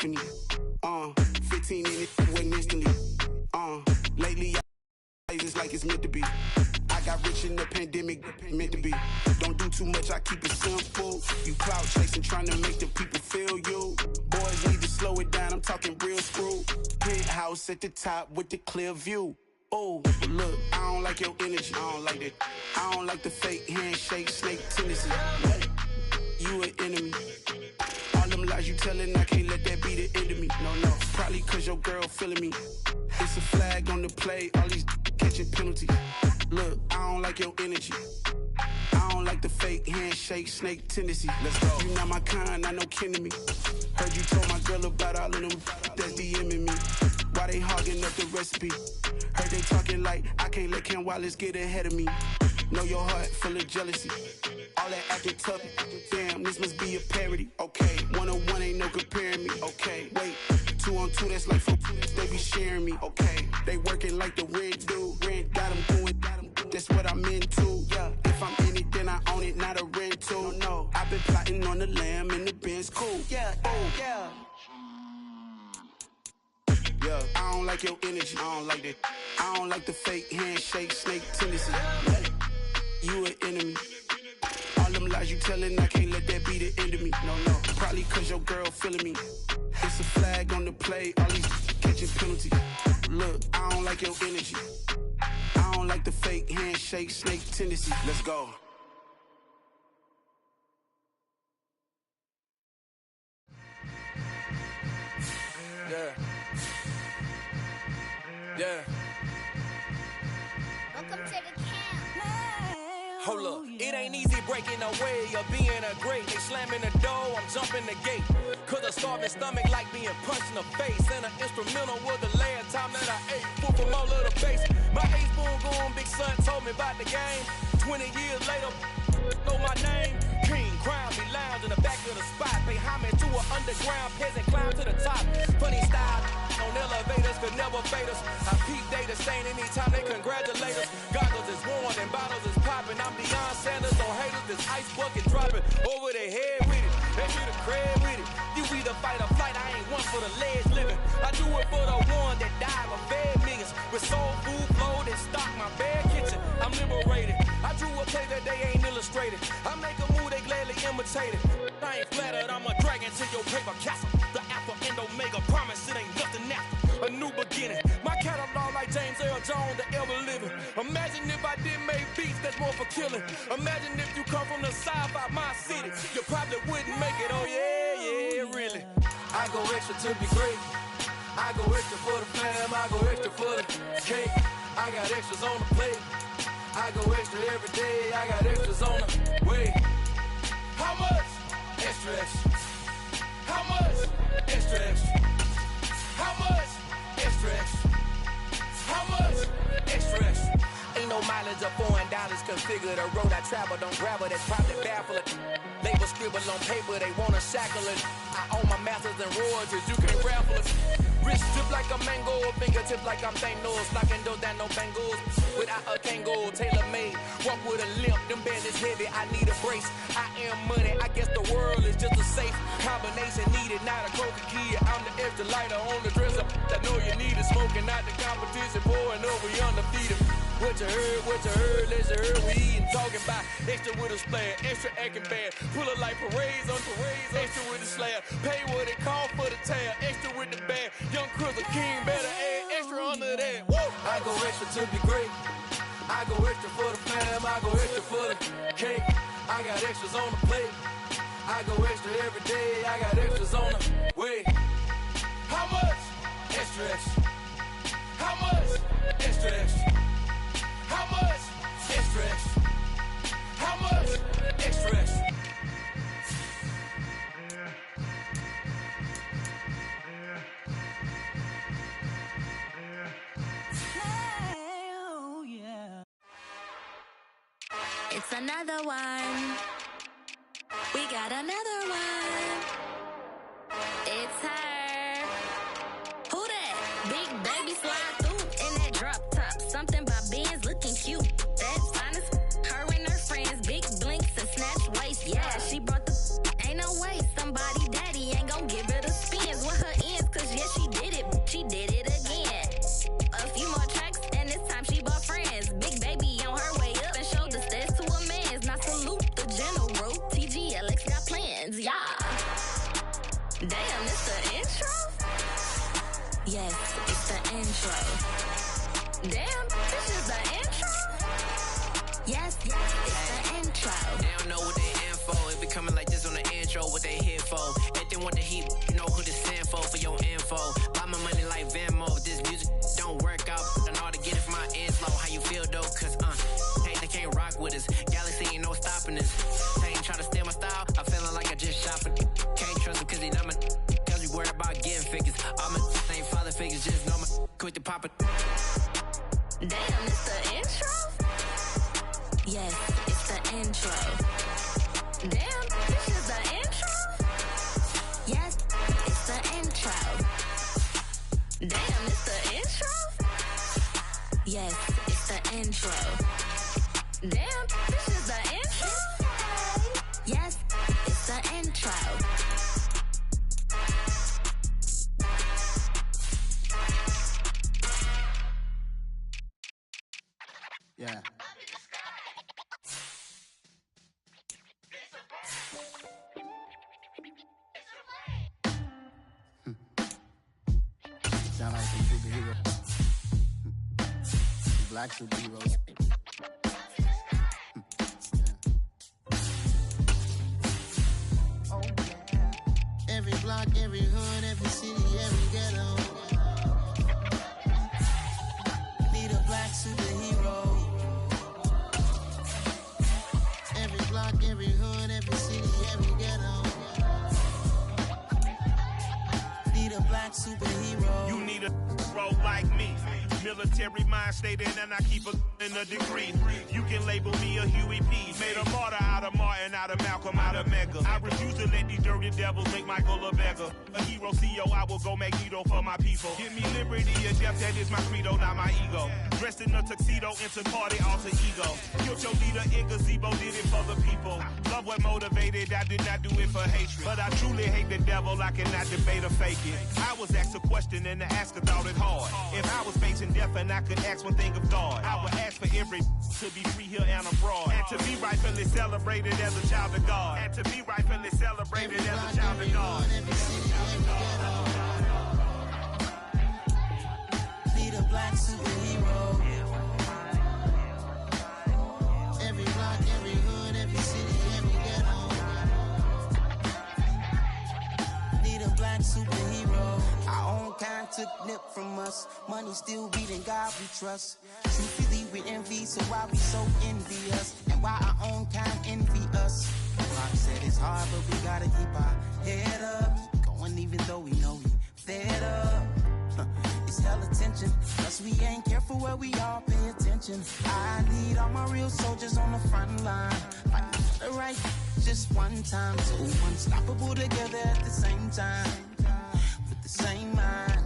15 in it, wasn't instantly. Lately, it's like it's meant to be. I got rich in the pandemic, meant to be. Don't do too much, I keep it simple. You clout chasing, trying to make the people feel you. Boys need to slow it down, I'm talking real screw. Penthouse at the top with the clear view. Oh, look, I don't like your energy, I don't like that. I don't like the fake handshake, snake tendency. You an enemy. All them lies you telling, I can't let that be the end of me. No, probably cause your girl feeling me. It's a flag on the play, all these catching penalties. Look, I don't like your energy. I don't like the fake handshake, snake tendency. Let's go. You not my kind, I know kin to me. Heard you told my girl about all of them that's DMing me. Why they hogging up the recipe? Heard they talking like I can't let Ken Wallace get ahead of me. Know your heart full of jealousy. All that acting tough. Damn, this must be a parody. Okay, 1-on-1 ain't no comparing me. Okay, wait, 2-on-2 that's like 4. They be sharing me. Okay, they working like the rent do. Rent got them doing. That's what I'm into. Yeah, if I'm in it, then I own it, not a rental. No, I've been plotting on the lamb and the Benz cool. Yeah, oh yeah. Yeah, I don't like your energy. I don't like that. I don't like the fake handshake, snake tendency. You an enemy. All them lies you telling, I can't let that be the end of me. No, probably cause your girl feeling me. It's a flag on the play, all these catching penalties. Look, I don't like your energy. I don't like the fake handshake, snake tendency. Let's go. Yeah. Yeah. Welcome to the camp. Hold up, it ain't easy breaking away or being a great. They slamming the door, I'm jumping the gate. Cause a starving stomach like being punched in the face. And an instrumental was the last time that I ate. Food from all of the base. My ace boom going, big son told me about the game. 20 years later, know my name. King, crown me lounge in the back of the spot. Pay homage to an underground peasant, climb to the top. Funny style on elevators could never fade us. I peep data stain anytime they congratulate us. Goggles is worn and bottles is popping. I'm Deion Sanders, don't hate us. This ice bucket dropping over their head with it. They get a crib with it. You either fight or flight. I ain't one for the legs living. I do it for the one that died or fed millions. With soul food flow that stock my bare kitchen. I'm liberated. I drew a play that they ain't illustrated. I make a move they gladly imitate it. I ain't flattered, I'm a dragon to your paper castle. The Alpha and Omega promise it ain't nothing after. A new beginning. My catalog like James Earl Jones, the ever living. Imagine if I did make beats that's more for killing. Imagine if you come from the south out my city. You probably wouldn't make it, oh yeah, really. I go extra to be great. I go extra for the fam, I go extra for the cake. I got extras on the plate. I go extra every day, I got extras on the way. How much? Extra, extra. How much? Extra, extra. How much? Extra, extra. How much? Extra, extra. Ain't no mileage of $4 configure the road I travel. Don't grab it, that's probably baffling. Label scribble on paper, they wanna shackle it. I own my masters and royalties, you can't raffle it. Wrist strip like a mango, fingertips like I'm Thanos. Knocking those down, no bangles. Without a Kango, tailor made. Walk with a limp, them bands is heavy, I need a brace. I am money, I guess the world is just a safe combination needed. Not a coca kid, I'm the extra lighter on the dresser. I know you need it, smoking out the competition, pouring over, we undefeated. What you heard, let's heard, we eatin', talking about extra with a splash, extra acting bad. Pull it like parades on parades, extra with the slab. Pay what it cost for the tab, extra with the bag. Young Crystal King, better add extra under that. Woo! I go extra to be great. I go extra for the fam, I go extra for the cake. I got extras on the plate. I go extra every day, I got extras on the way. How much? Extra, extra. How much? Extra, extra. How much? Extra, extra. How much? Extra, extra. Oh, yeah. It's another one. We got another one. It's her. Who that? Big baby slide through in that drop top. Something by Benz looking cute. That's honest. Her and her friends, big blinks and snatch waist. Yeah, she brought the. Ain't no way somebody daddy ain't gon' give it a spins with her Yes, it's the intro. Damn, this is the intro? Yes, it's the intro. They don't know what they in for. It be coming like this on the intro, what they here for. If they want the heat, you know who to send for your info. Buy my money like Venmo. If this music don't work out, I know how to get it from my ends low. How you feel though? Cause hey, they can't rock with us. Galaxy ain't no stopping us. They ain't try to steal my style. I'm feeling like I just shot for can't trust him cause he not my cause we worried about getting figures. All my ain't father figures, just know my quit the pop it. Damn, it's the intro? Yes, it's the intro. Damn, this is the intro? Yes, it's the intro. Damn, it's the intro? Yes, it's the intro. Damn, this is the intro? Yes, it's the intro. Yeah. Sound like some superheroes. Black superheroes. Oh yeah. Every block, every hood, every city, every ghetto. Need a black superhero. Every block, every hood, every city, every ghetto. Need a black superhero. You need a role like me. Military mind state and I keep in a degree. You can label me a Huey P. Made a martyr out of Martin, out of Malcolm, out of Mega. I refuse to let these dirty devils make Michael a beggar. A hero CEO, I will go Magneto for my people. Give me liberty or death, that is my credo, not my ego. Dressed in a tuxedo, into party, alter ego. Killed your leader in gazebo, did it for the people. Love what motivated, I did not do it for hatred. But I truly hate the devil, I cannot debate or fake it. I was asked a question and the asker thought it hard. If I was facing death and I could ask one thing of God, I would ask for every to be free here and abroad. And to be rightfully celebrated as a child of God. And to be rightfully celebrated as a child of God. Need a black superhero. Every block, every hood, every city, every ghetto. Need a black superhero. Our own kind took nip from us. Money still beating God we trust. Truthfully we envy, so why we so envious? And why our own kind envy us? God said it's hard, but we gotta keep our head up. Keep going even though we know we fed up. It's hell attention, plus we ain't careful where we all pay attention. I need all my real soldiers on the front line. Fighting for the right just one time. So unstoppable together at the same time. With the same mind.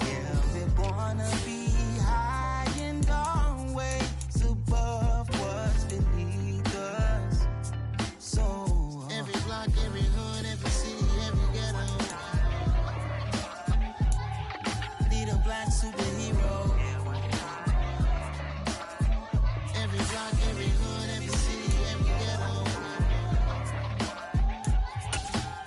Yeah, we're gonna be high and always above what's beneath us. So every block, every hood, every city, every ghetto. Need a black superhero. Every block, every hood, every city, every ghetto.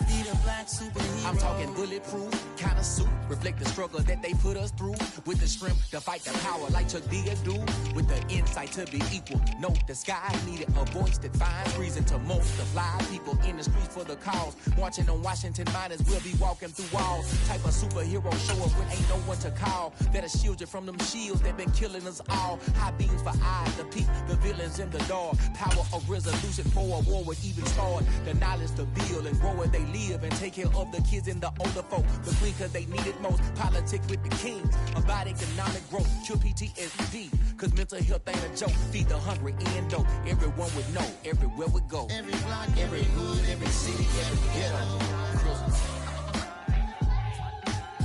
Need a black superhero. I'm talking bulletproof, kind of suit, reflect the struggle that they put us through. With the strength to fight the power like Chuck D do. With the insight to be equal. Note the sky needed a voice that finds reason to multiply. People in the streets for the cause. Marching on Washington, might as well be walking through walls. Type of superhero show up when ain't no one to call. That'll shield you from them shields that been killing us all. High beams for eyes to peek the villains in the dark. Power of resolution for a war would even start. The knowledge to build and grow where they live and take care of the kids and the older folk. The queen cause they need it most. Politics with the kings. About economic growth. Cure PTSD. Cause mental health ain't a joke. Feed the hungry and dope. Everyone would know. Everywhere we go. Every block, every hood, every city, every ghetto.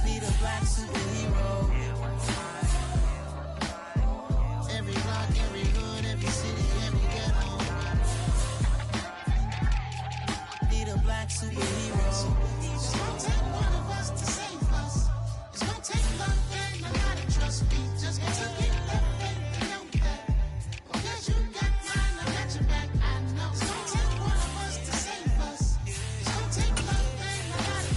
Need a black superhero. Every block, every hood, every city, every ghetto. Need a black superhero. It's gonna take one of us to save us. It's gonna take love and a lot of trust. We just gotta get love and know that. Because you got mine, I got your back. I know. It's gonna take one of us to save us. It's gonna take love and a lot of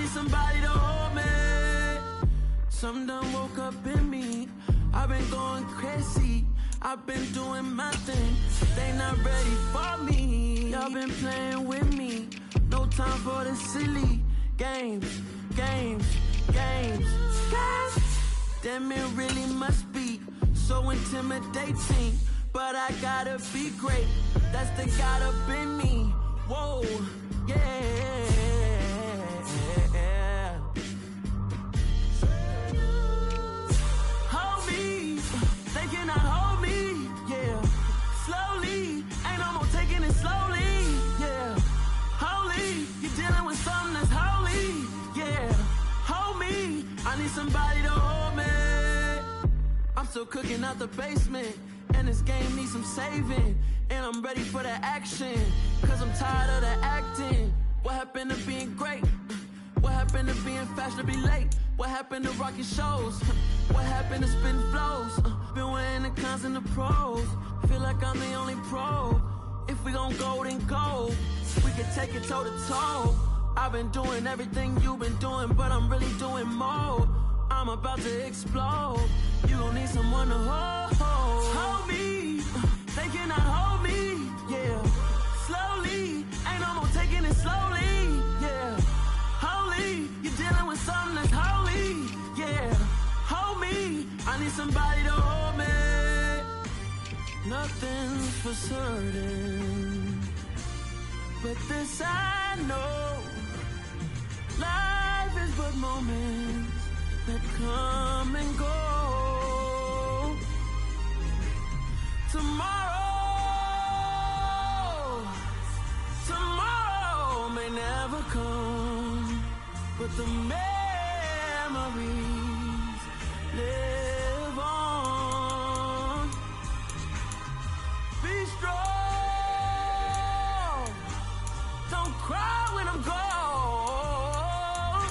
need somebody to hold me. Something done woke up in me. I've been going crazy. I've been doing my thing. They not ready for me. Y'all been playing with me. No time for the silly games. Damn, it really must be so intimidating. But I gotta be great. That's the God up in me. Whoa, yeah. Hold me, they cannot hold me, yeah. Slowly, ain't no more taking it slowly, yeah. Holy, you're dealing with something that's holy, yeah. Hold me, I need somebody to hold me. I'm still cooking out the basement, and this game needs some saving. And I'm ready for the action, cause I'm tired of the acting. What happened to being great? What happened to being fashionably late? What happened to rocking shows? What happened to spitting flows? Been weighing the cons and the pros. Feel like I'm the only pro. If we gon' go, then go. We can take it toe to toe. I've been doing everything you've been doing, but I'm really doing more. I'm about to explode. You gon' need someone to hold. Hold me. They cannot hold me. Yeah. Slowly. Ain't no more taking it slowly. Yeah. Holy. You're dealing with something that's holy. Yeah. Hold me. I need somebody to hold me. Nothing's for certain, but this I know. Life is but moments that come and go. Tomorrow may never come, but the memories live on. Be strong, don't cry when I'm gone.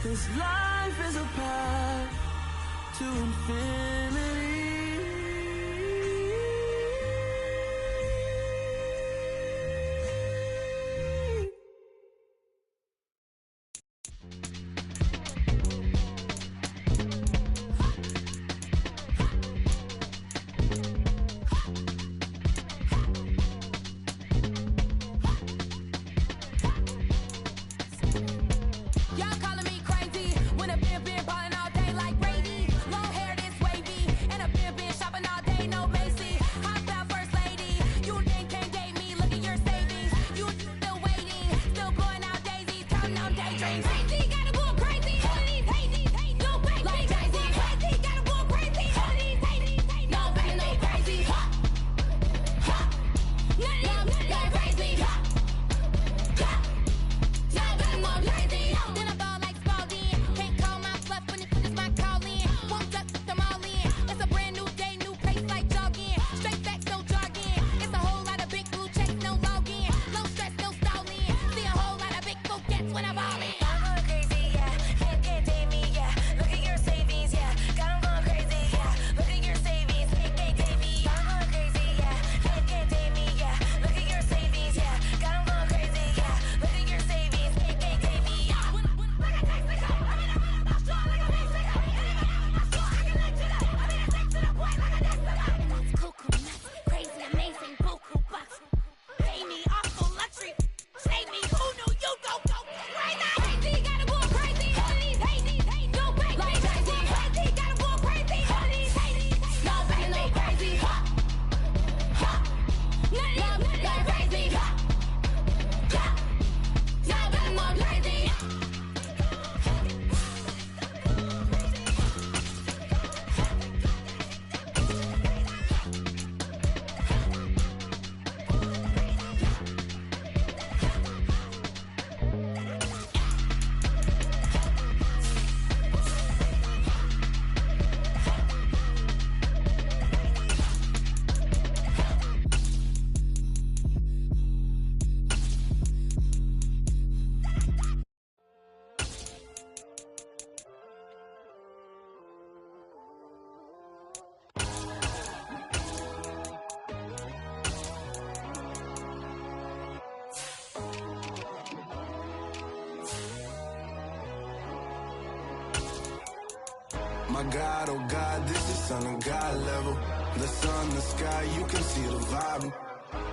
This life is a path to infinity. My God, oh God, this is Son of God level. The sun, the sky, you can see the vibe.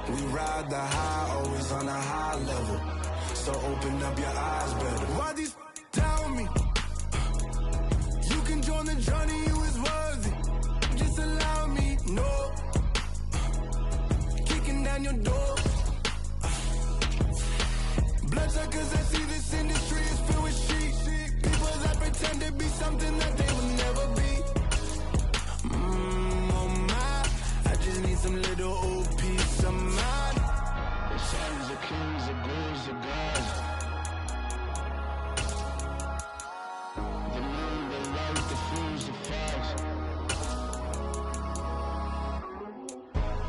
We ride the high, always on a high level. So open up your eyes better. Why these tell me? You can join the journey, you is worthy. Just allow me, no. Kicking down your door. Bloodsuckers, I see this industry is filled with sheep. People that pretend to be something that they will never be. Oh my, I just need some little old peace of mind. The sons of kings, the bulls, the gods. The moon, the light, the fools, the fogs.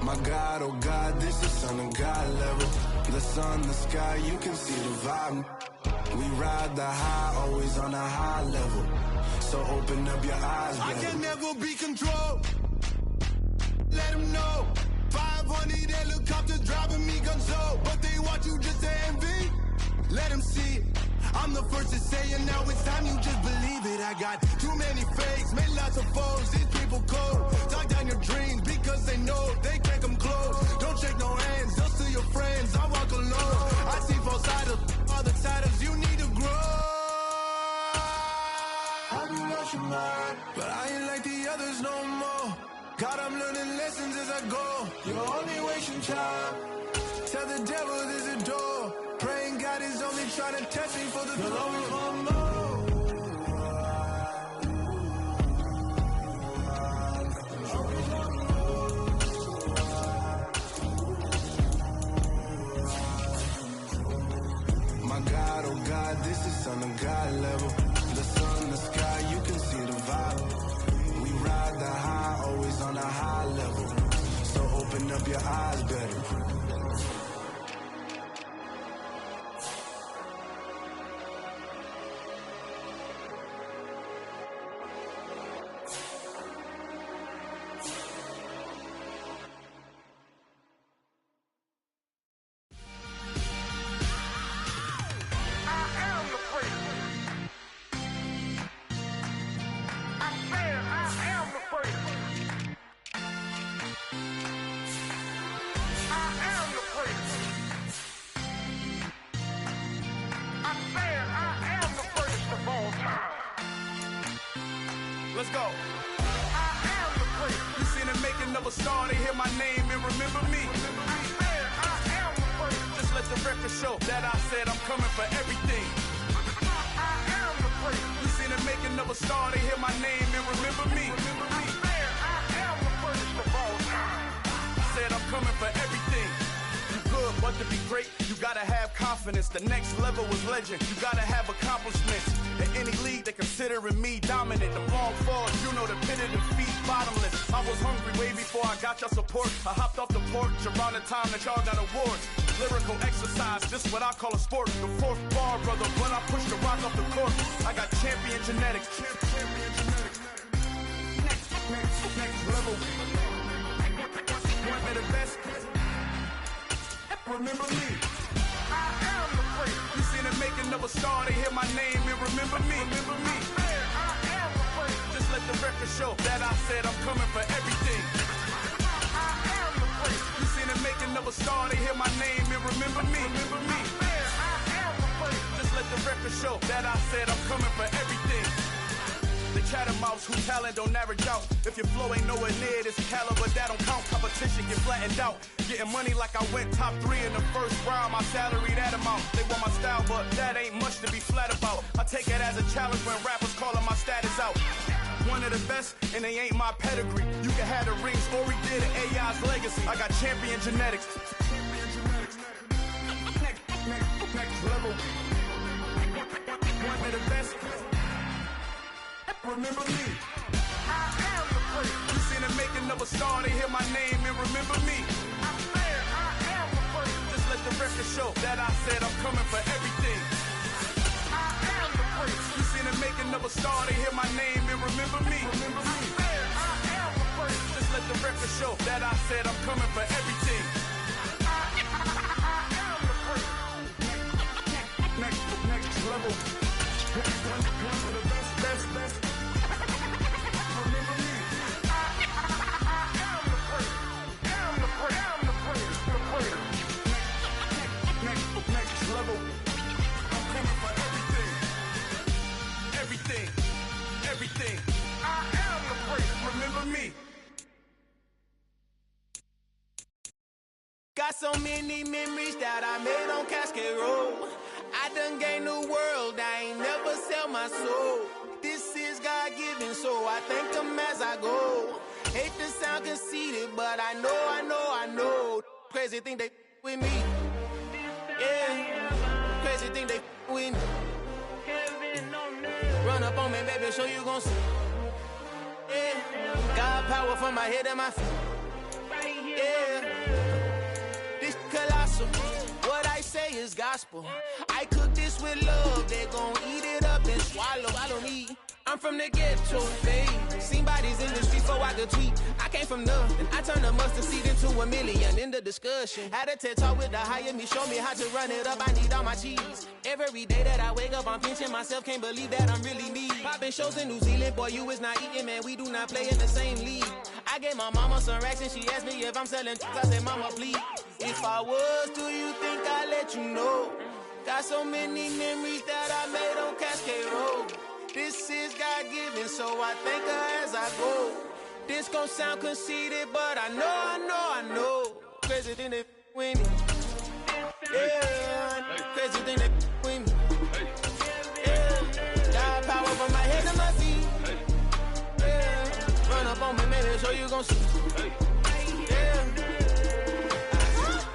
My God, oh God, this is Son of God level. The sun, the sky, you can see the vibe. We ride the high, always on a high level. So open up your eyes, baby. I can never be controlled. Let them know. 500 helicopters driving me gunso. But they want you just to envy. Let them see it. I'm the first to say it, now it's time you just believe it. I got too many fakes, made lots of foes. These people cold. Talk down your dreams because they know they can't come close. Don't shake no hands, just to your friends. I walk alone. I see both sides of other siders. You need to grow. Have you lost your mind? But I ain't like the others no more. God, I'm learning lessons as I go. You're only wasting time. Tell the devil there's a door. Praying God is only trying to test me for the glory for more. My God, oh God, this is Son of God level. The sun, the sky, you can see the vibe. We ride the high, always on a high level. So open up your eyes better. Let's go. I am the place. You seen the making of a star, they hear my name and remember me. I am the place. Just let the record show that I said I'm coming for everything. I am the place. You seen the making of a star, they hear my name and remember me. I am the first of all time. I said I'm coming for everything. You good, but to be great, you gotta have confidence. The next level was legend. You gotta have accomplishments. In any league, they considering me dominant. The long falls, you know the pit of defeat, bottomless. I was hungry way before I got your support. I hopped off the porch around the time that y'all got awards. Lyrical exercise, this what I call a sport. The fourth bar, brother, when I push the rock off the court. I got champion genetics. Next level. One of the best. Remember me. I am the place. You seen the making of a star, they hear my name and remember me. Remember me. I am the place. Just let the record show that I said I'm coming for everything. I am the place. You seen the making of a star, they hear my name and remember me. Remember me. I am the place. Just let the record show that I said I'm coming for everything. The catamounts who talent don't average out. If your flow ain't nowhere near this caliber, that don't count. Competition get flattened out. Getting money like I went top 3 in the first round. My salary that amount. They want my style, but that ain't much to be flat about. I take it as a challenge when rappers calling my status out. One of the best, and they ain't my pedigree. You can have the rings, or we did it, AI's legacy. I got champion genetics. Next level. One of the best. Remember me. I am the place. You seen the making of a star, they hear my name and remember me. I am the place. Just let the record show that I said I'm coming for everything. I am the place. You seen the making of a star, they hear my name and remember me. Remember me. I am the place. Just let the record show that I said I'm coming for everything. I am the place. Next level. One of the best. Got so many memories that I made on Cascade Road. I done gained the world, I ain't never sell my soul. This is God-given, so I thank him as I go. Hate to sound conceited, but I know. Crazy thing they with me. Yeah, crazy thing they with me. Run up on me, baby, show you gon' see. Yeah, God power from my head and my feet. Yeah, this colossal. What I say is gospel. I cook this with love. They gon' eat it up and swallow me. I'm from the ghetto, babe. Seen bodies in the streets so I could tweet. I came from nothing. I turned a mustard seed into a million in the discussion. Had a TED talk with the higher me, show me how to run it up. I need all my cheese. Every day that I wake up, I'm pinching myself. Can't believe that I'm really me. Popping shows in New Zealand, boy, you is not eating, man. We do not play in the same league. I gave my mama some racks and she asked me if I'm selling. I said, mama, please. If I was, do you think I'd let you know? Got so many memories that I made on Cascade Road. This is God-given, so I thank her as I go. This gon' sound conceited, but I know. Crazy thing they with me. Yeah, crazy thing they with me. Yeah, God power from my head to my feet. Yeah, run up on me, maybe so you gon' see. Yeah.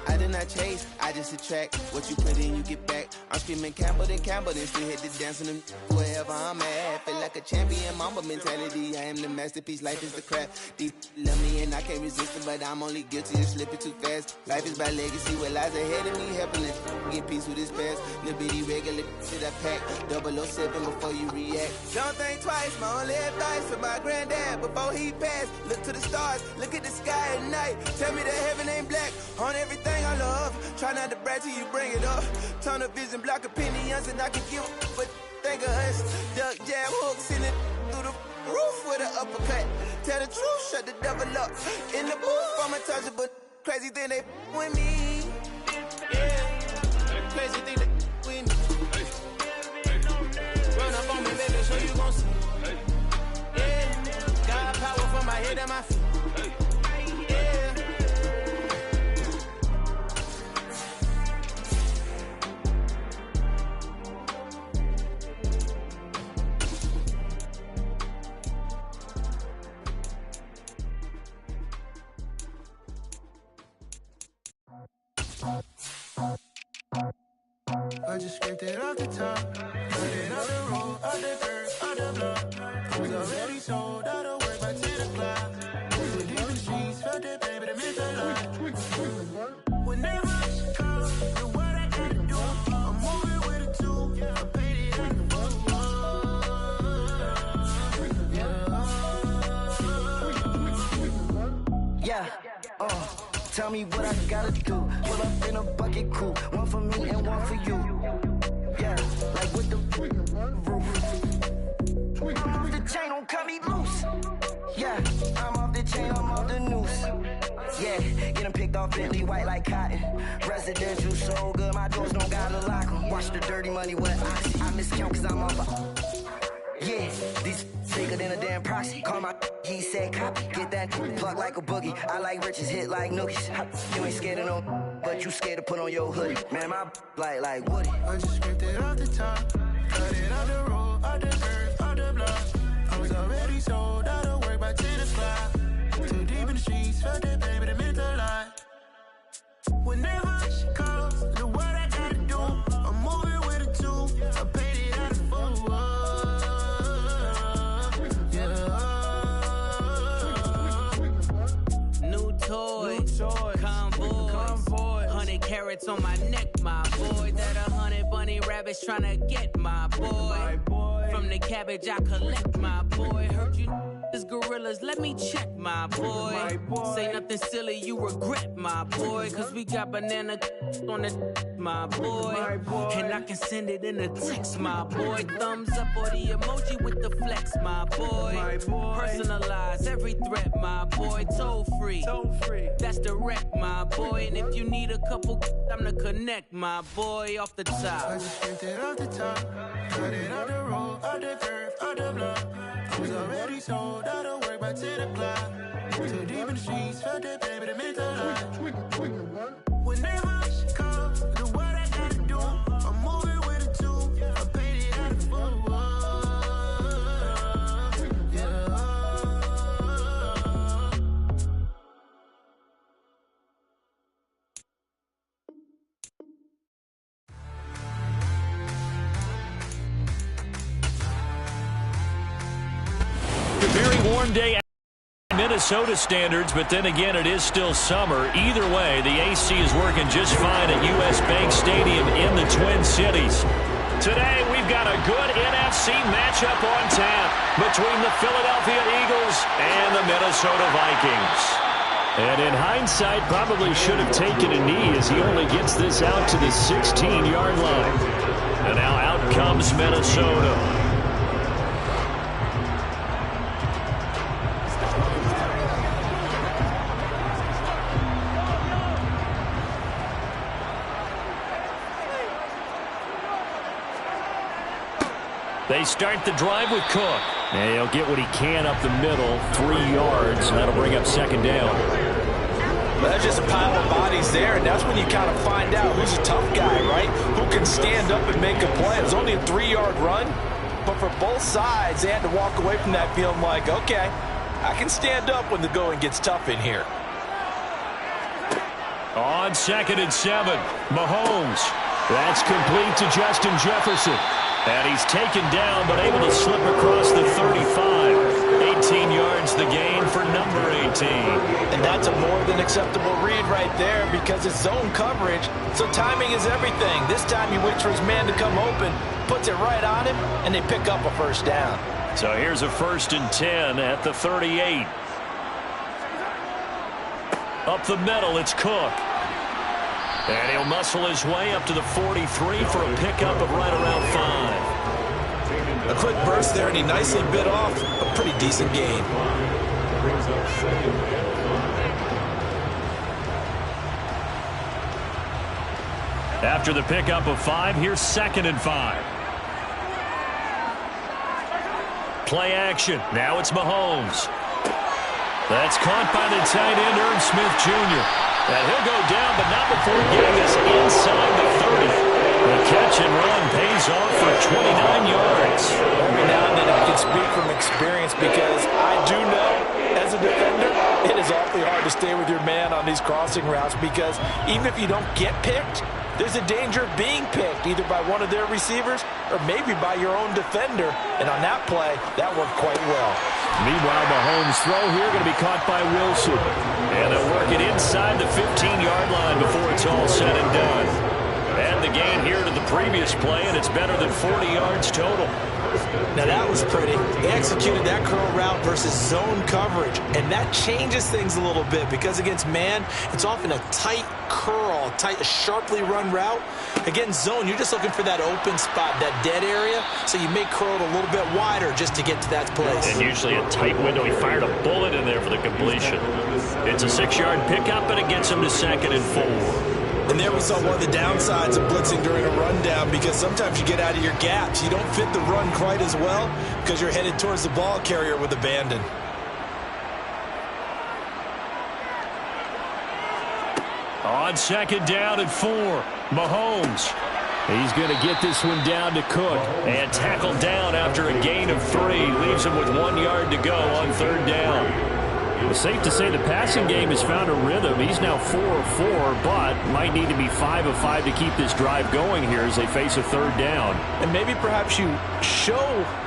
I did not chase, I just attract. What you put in, you get back. I'm screaming Campbell, then still hit the dance and wherever I'm at. Feel like a champion, mamba mentality. I am the masterpiece, life is the craft. Deep love me and I can't resist it, but I'm only guilty of slipping too fast. Life is by legacy, what lies ahead of me, helping it get peace with this past. Little bitty regular shit I pack. 007 before you react. Don't think twice, my only advice for my granddad before he passed. Look to the stars, look at the sky at night. Tell me that heaven ain't black on everything I love. Try not to brag till you bring it up. Turn the vision, block opinions, and I can give but think of us. Duck, jab, hooks in it through the roof with an uppercut. Tell the truth, shut the devil up. In the booth, I'm untouchable. Crazy thing they with me. Yeah, crazy thing they with me. Run up on me, baby, so you gon' see. Yeah, God power from my head and my feet. I just scraped it off the top, cut it off the road, off the dirt, off the block. Was already sold out of work by 10 o'clock. Was it deep in the streets, felt that baby, the mental lie. Whenever she calls, the what I gotta do, I'm moving with a two, I paid it out the phone. Yeah, tell me what I gotta do. Pull up in a bucket crew, one for me and one for you. Yeah, like with the roof. I'm off the chain, don't cut me loose. Yeah, I'm off the chain, I'm off the noose. Yeah, get them picked off Bentley, white like cotton. Residential so good, my doors don't gotta lock 'em. Watch the dirty money with oxy. I miscount cause I'm off. Yeah, these bigger than a damn proxy. Call my he said copy. Get that plug like a boogie. I like riches, hit like nookies. You ain't scared of no, but you scared to put on your hoodie. Man, my like Woody. I just scraped it off the top, cut it off the road, off the dirt, off the block. I was already sold out of work by 10 o'clock. Too deep in the streets, felt that baby, the mental lie. Whenever she calls, the what I gotta do, I'm moving with a two, I paid it out the phone. Toy, convoy, 100 carats on my neck, my boy. That 100 bunny rabbits tryna get my boy. From the cabbage I collect, my boy. Heard you is gorillas, let me check, my boy. Say nothing silly, you regret, my boy. Cause we got banana on the my boy. And I can send it in a text, my boy. Thumbs up or the emoji with the flex, my boy. Personalize every threat, my boy. Toll free, that's direct, my boy. And if you need a couple, I'm the connect, my boy. Off the top, I just scraped it off the top, cut it off the road, off the curve, off the block. I was already sold out of work by 10 o'clock. Too deep in the streets, felt that baby, the mental lie. warm day Minnesota standards, but then again, it is still summer. Either way, the AC is working just fine at U.S. Bank Stadium in the Twin Cities. Today, we've got a good NFC matchup on tap between the Philadelphia Eagles and the Minnesota Vikings. And in hindsight, probably should have taken a knee as he only gets this out to the 16-yard line. And now out comes Minnesota. They start the drive with Cook. And he'll get what he can up the middle, 3 yards, and that'll bring up second down. Well, that's just a pile of bodies there, and that's when you kind of find out who's a tough guy, right? Who can stand up and make a play. It was only a 3-yard run, but for both sides, they had to walk away from that feeling like, okay, I can stand up when the going gets tough in here. On 2nd and 7, Mahomes. That's complete to Justin Jefferson. And he's taken down, but able to slip across the 35. 18 yards the gain for number 18. And that's a more than acceptable read right there because it's zone coverage, so timing is everything. This time he waits for his man to come open, puts it right on him, and they pick up a first down. So here's a 1st and 10 at the 38. Up the middle, it's Cook. And he'll muscle his way up to the 43 for a pickup of right around 5. A quick burst there, and he nicely bit off a pretty decent gain. After the pickup of 5, here's 2nd and 5. Play action. Now it's Mahomes. That's caught by the tight end, Irv Smith Jr. And he'll go down, but not before getting us inside the 30. The catch and run pays off for 29 yards. Every now and then I can speak from experience because I do know, as a defender, it is awfully hard to stay with your man on these crossing routes because even if you don't get picked, there's a danger of being picked either by one of their receivers or maybe by your own defender. And on that play, that worked quite well. Meanwhile, Mahomes' throw here going to be caught by Wilson. And they'll work it inside the 15-yard line before it's all said and done. And the gain here to the previous play, and it's better than 40 yards total. Now that was pretty. They executed that curl route versus zone coverage, and that changes things a little bit because against man, it's often a tight curl, a sharply run route. Against zone, you're just looking for that open spot, that dead area, so you may curl it a little bit wider just to get to that place. And usually a tight window. He fired a bullet in there for the completion. It's a 6-yard pickup, and it gets him to 2nd and 4. And there we saw one of the downsides of blitzing during a rundown because sometimes you get out of your gaps. You don't fit the run quite as well because you're headed towards the ball carrier with abandon. On 2nd down and 4, Mahomes. He's going to get this one down to Cook and tackled down after a gain of 3. Leaves him with 1 yard to go on 3rd down. It's safe to say the passing game has found a rhythm. He's now 4 of 4, but might need to be 5 of 5 to keep this drive going here as they face a 3rd down. And maybe perhaps you show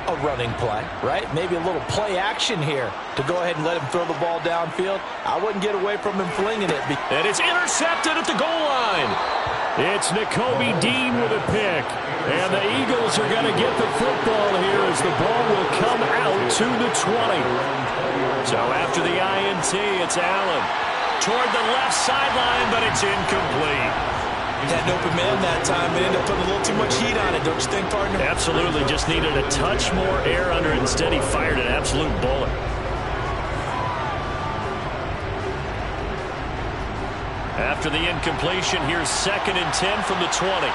a running play, right? Maybe a little play action here to go ahead and let him throw the ball downfield. I wouldn't get away from him flinging it. And it's intercepted at the goal line. It's Nakobe Dean with a pick. And the Eagles are going to get the football here as the ball will come out to the 20. So after the INT, it's Allen toward the left sideline, but it's incomplete. He had an open man that time, but ended up putting a little too much heat on it, don't you think, partner? Absolutely. Just needed a touch more air under it. Instead, he fired an absolute bullet. After the incompletion, here's 2nd and 10 from the 20.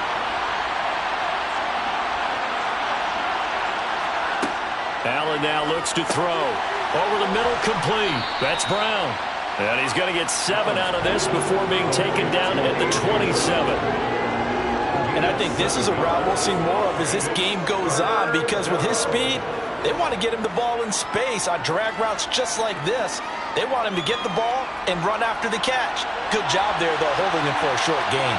Allen now looks to throw. Over the middle, complete. That's Brown. And he's going to get 7 out of this before being taken down at the 27. And I think this is a route we'll see more of as this game goes on because with his speed, they want to get him the ball in space on drag routes just like this. They want him to get the ball and run after the catch. Good job there, though, holding him for a short gain.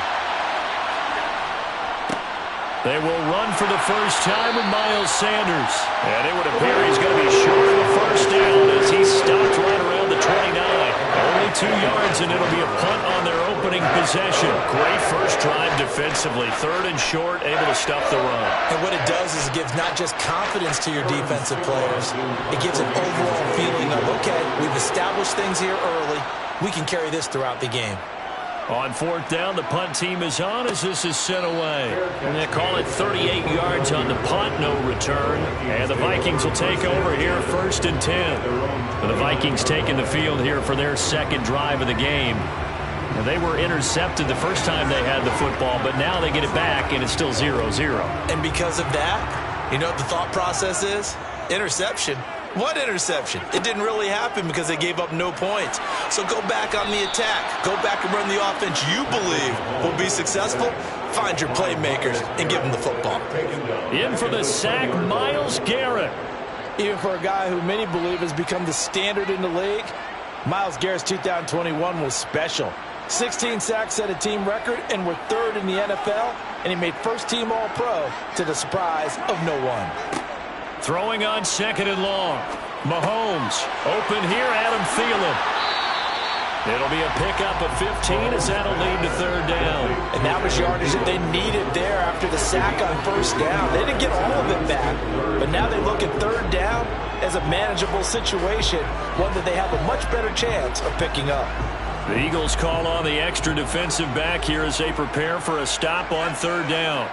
They will run for the first time with Miles Sanders. And it would appear he's going to be short of the first down as he stopped right around the 29. Only 2 yards, and it'll be a punt on their opening possession. Great first drive defensively. 3rd and short, able to stop the run. And what it does is it gives not just confidence to your defensive players, it gives an overall feeling of, okay, we've established things here early. We can carry this throughout the game. On 4th down, the punt team is on as this is sent away. And they call it 38 yards on the punt, no return. And the Vikings will take over here, 1st and 10. The Vikings taking the field here for their second drive of the game. And they were intercepted the first time they had the football, but now they get it back, and it's still 0-0. And because of that, you know what the thought process is? Interception. What interception? It didn't really happen because they gave up no points. So go back on the attack. Go back and run the offense you believe will be successful. Find your playmakers and give them the football. In for the sack, Myles Garrett. Even for a guy who many believe has become the standard in the league, Myles Garrett's 2021 was special. 16 sacks set a team record and were 3rd in the NFL, and he made first-team All-Pro to the surprise of no one. Throwing on 2nd and long. Mahomes open here, Adam Thielen. It'll be a pickup of 15 as that'll lead to 3rd down. And that was yardage that they needed there after the sack on 1st down. They didn't get all of it back, but now they look at 3rd down as a manageable situation, one that they have a much better chance of picking up. The Eagles call on the extra defensive back here as they prepare for a stop on 3rd down.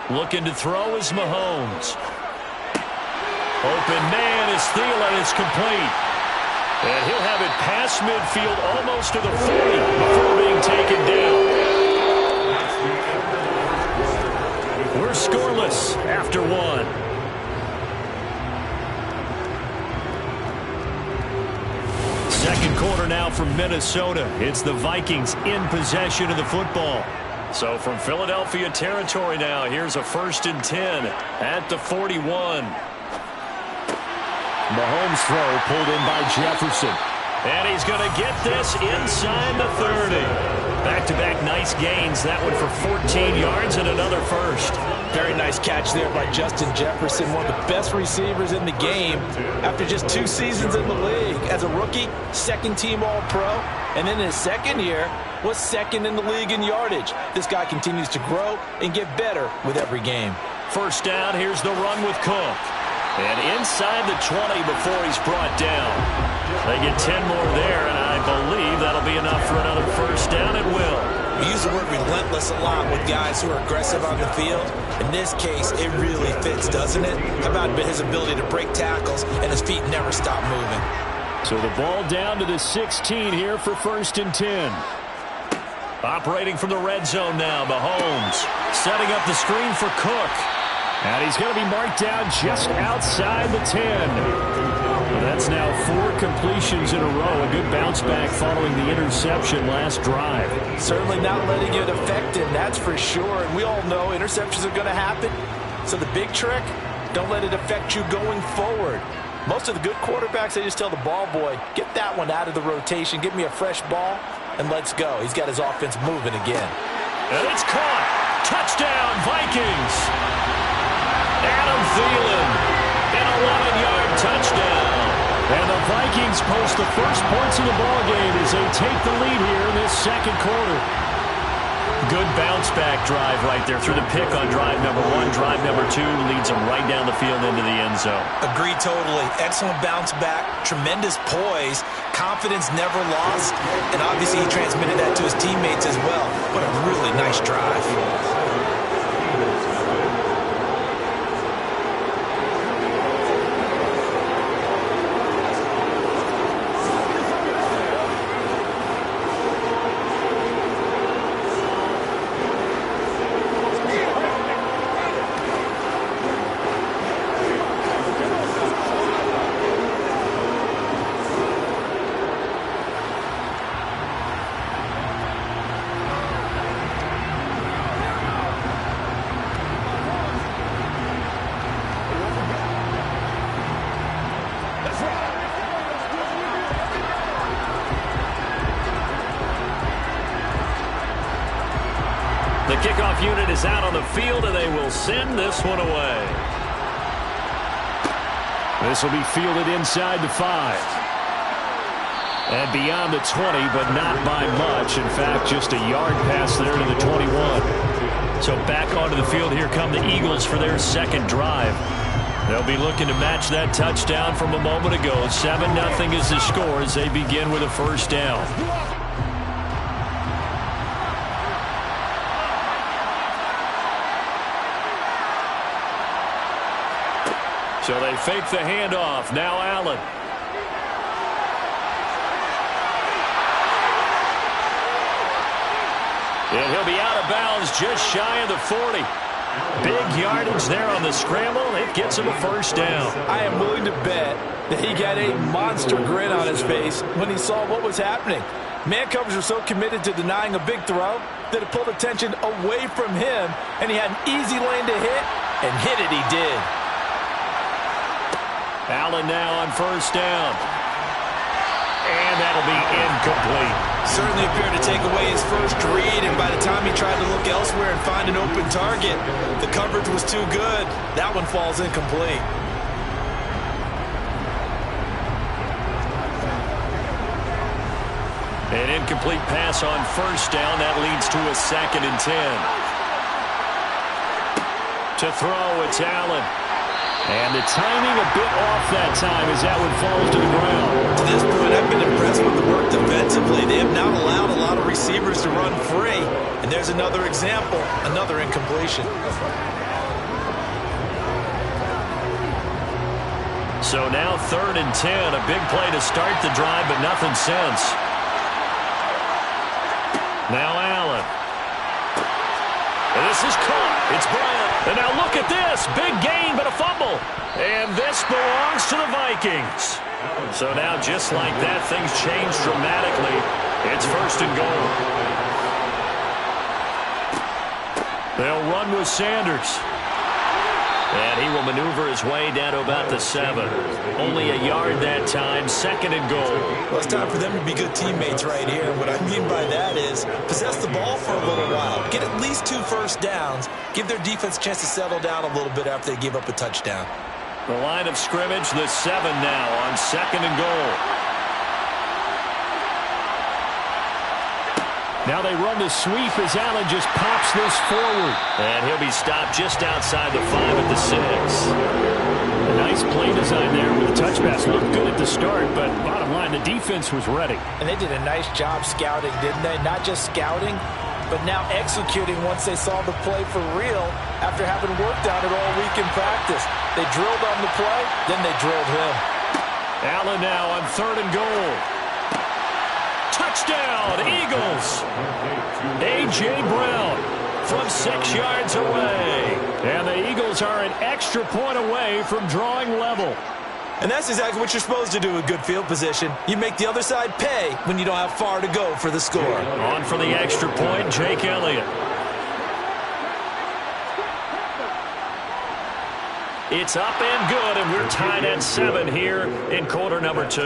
Looking to throw is Mahomes. Open man is Thielen. It's complete. And he'll have it past midfield almost to the 40 before being taken down. We're scoreless after 1. Second quarter now from Minnesota. It's the Vikings in possession of the football. So from Philadelphia territory now, here's a 1st and 10 at the 41. Mahomes throw pulled in by Jefferson. And he's going to get this inside the 30. Back-to-back nice gains. That one for 14 yards and another first. Very nice catch there by Justin Jefferson, one of the best receivers in the game after just 2 seasons in the league. As a rookie, 2nd-team All-Pro, and then in his 2nd year, was 2nd in the league in yardage. This guy continues to grow and get better with every game. 1st down, here's the run with Cook. And inside the 20 before he's brought down. They get 10 more there, and I believe that'll be enough for another 1st down at will. We use the word relentless a lot with guys who are aggressive on the field. In this case, it really fits, doesn't it? How about his ability to break tackles and his feet never stop moving? So the ball down to the 16 here for 1st and 10. Operating from the red zone now, Mahomes setting up the screen for Cook. And he's going to be marked down just outside the 10. Well, that's now 4 completions in a row. A good bounce back following the interception last drive. Certainly not letting it affect him, that's for sure. And we all know interceptions are going to happen. So the big trick, don't let it affect you going forward. Most of the good quarterbacks, they just tell the ball boy, get that one out of the rotation, give me a fresh ball, and let's go. He's got his offense moving again. And it's caught. Touchdown, Vikings. Adam Thielen, an 11-yard touchdown. And the Vikings post the first points of the ballgame as they take the lead here in this 2nd quarter. Good bounce-back drive right there through the pick on drive number 1. Drive number 2 leads them right down the field into the end zone. Agree totally. Excellent bounce back, tremendous poise, confidence never lost, and obviously he transmitted that to his teammates as well. What a really nice drive. The kickoff unit is out on the field, and they will send this one away. This will be fielded inside the 5. And beyond the 20, but not by much. In fact, just a yard pass there to the 21. So back onto the field, here come the Eagles for their second drive. They'll be looking to match that touchdown from a moment ago. 7-0 is the score as they begin with a first down. So they fake the handoff. Now Allen. And he'll be out of bounds just shy of the 40. Big yardage there on the scramble. It gets him a first down. I am willing to bet that he got a monster grin on his face when he saw what was happening. Man coverage were so committed to denying a big throw that it pulled attention away from him, and he had an easy lane to hit, and hit it he did. Allen now on first down. And that'll be incomplete. Certainly appeared to take away his first read, and by the time he tried to look elsewhere and find an open target, the coverage was too good. That one falls incomplete. An incomplete pass on first down. That leads to a 2nd and 10. To throw, it's Allen. And the timing a bit off that time as that one falls to the ground. To this point, I've been impressed with the work defensively. They have not allowed a lot of receivers to run free. And there's another example, another incompletion. So now 3rd and 10. A big play to start the drive, but nothing since. Now Allen. And this is caught. It's Bryant. And now look at this. Big gain, but a fumble. And this belongs to the Vikings. So now just like that, things change dramatically. It's 1st and goal. They'll run with Sanders. And he will maneuver his way down to about the 7. Only a yard that time, 2nd and goal. Well, it's time for them to be good teammates right here. What I mean by that is possess the ball for a little while. Get at least 2 first downs. Give their defense a chance to settle down a little bit after they give up a touchdown. The line of scrimmage, the 7 now on 2nd and goal. Now they run the sweep as Allen just pops this forward. And he'll be stopped just outside the 5 at the 6. A nice play design there with a touch pass. Looked good at the start, but bottom line, the defense was ready. And they did a nice job scouting, didn't they? Not just scouting, but now executing once they saw the play for real after having worked on it all week in practice. They drilled on the play, then they drilled him. Allen now on 3rd and goal. Touchdown, Eagles. A.J. Brown from 6 yards away. And the Eagles are an extra point away from drawing level. And that's exactly what you're supposed to do with good field position. You make the other side pay when you don't have far to go for the score. On for the extra point, Jake Elliott. It's up and good, and we're tied at 7 here in quarter number 2.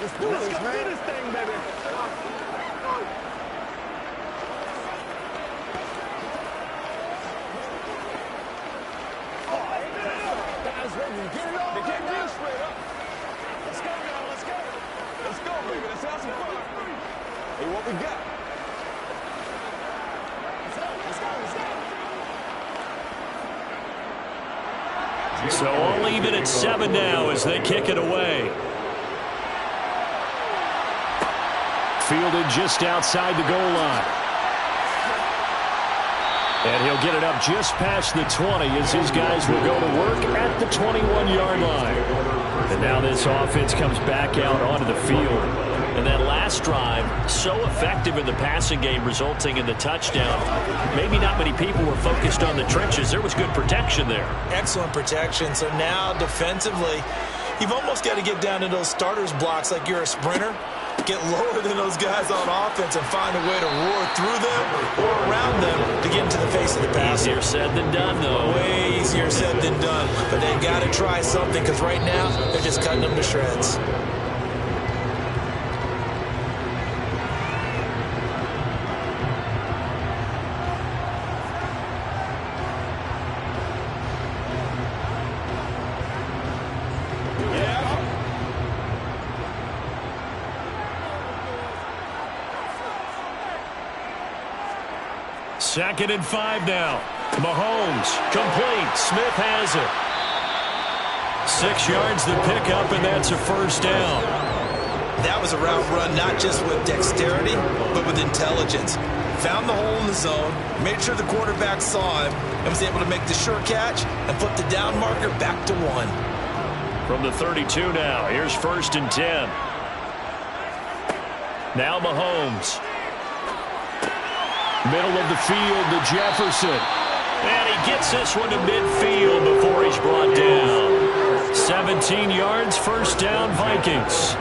Let's go do this thing, baby. Guys, ready to get it on. They can't get it straight up. Let's go, y'all. Let's go. Let's go, baby. Let's have some fun. Hey, what we got? Let's go. Let's go. Let's go. So only even at 7 now as they kick it away. Fielded just outside the goal line. And he'll get it up just past the 20 as his guys will go to work at the 21-yard line. And now this offense comes back out onto the field. And that last drive, so effective in the passing game, resulting in the touchdown. Maybe not many people were focused on the trenches. There was good protection there. Excellent protection. So now defensively, you've almost got to get down to those starters blocks like you're a sprinter. Get lower than those guys on offense and find a way to roar through them or around them to get into the face of the passer. Easier said than done, though. Way easier said than done. But they got to try something because right now they're just cutting them to shreds. Second and 5 now. Mahomes, complete. Smith has it. 6 yards the pickup, and that's a first down. That was a route run not just with dexterity, but with intelligence. Found the hole in the zone, made sure the quarterback saw him, and was able to make the sure catch and put the down marker back to 1. From the 32 now, here's first and 10. Now Mahomes. Middle of the field to Jefferson. And he gets this one to midfield before he's brought down. 17 yards, first down, Vikings.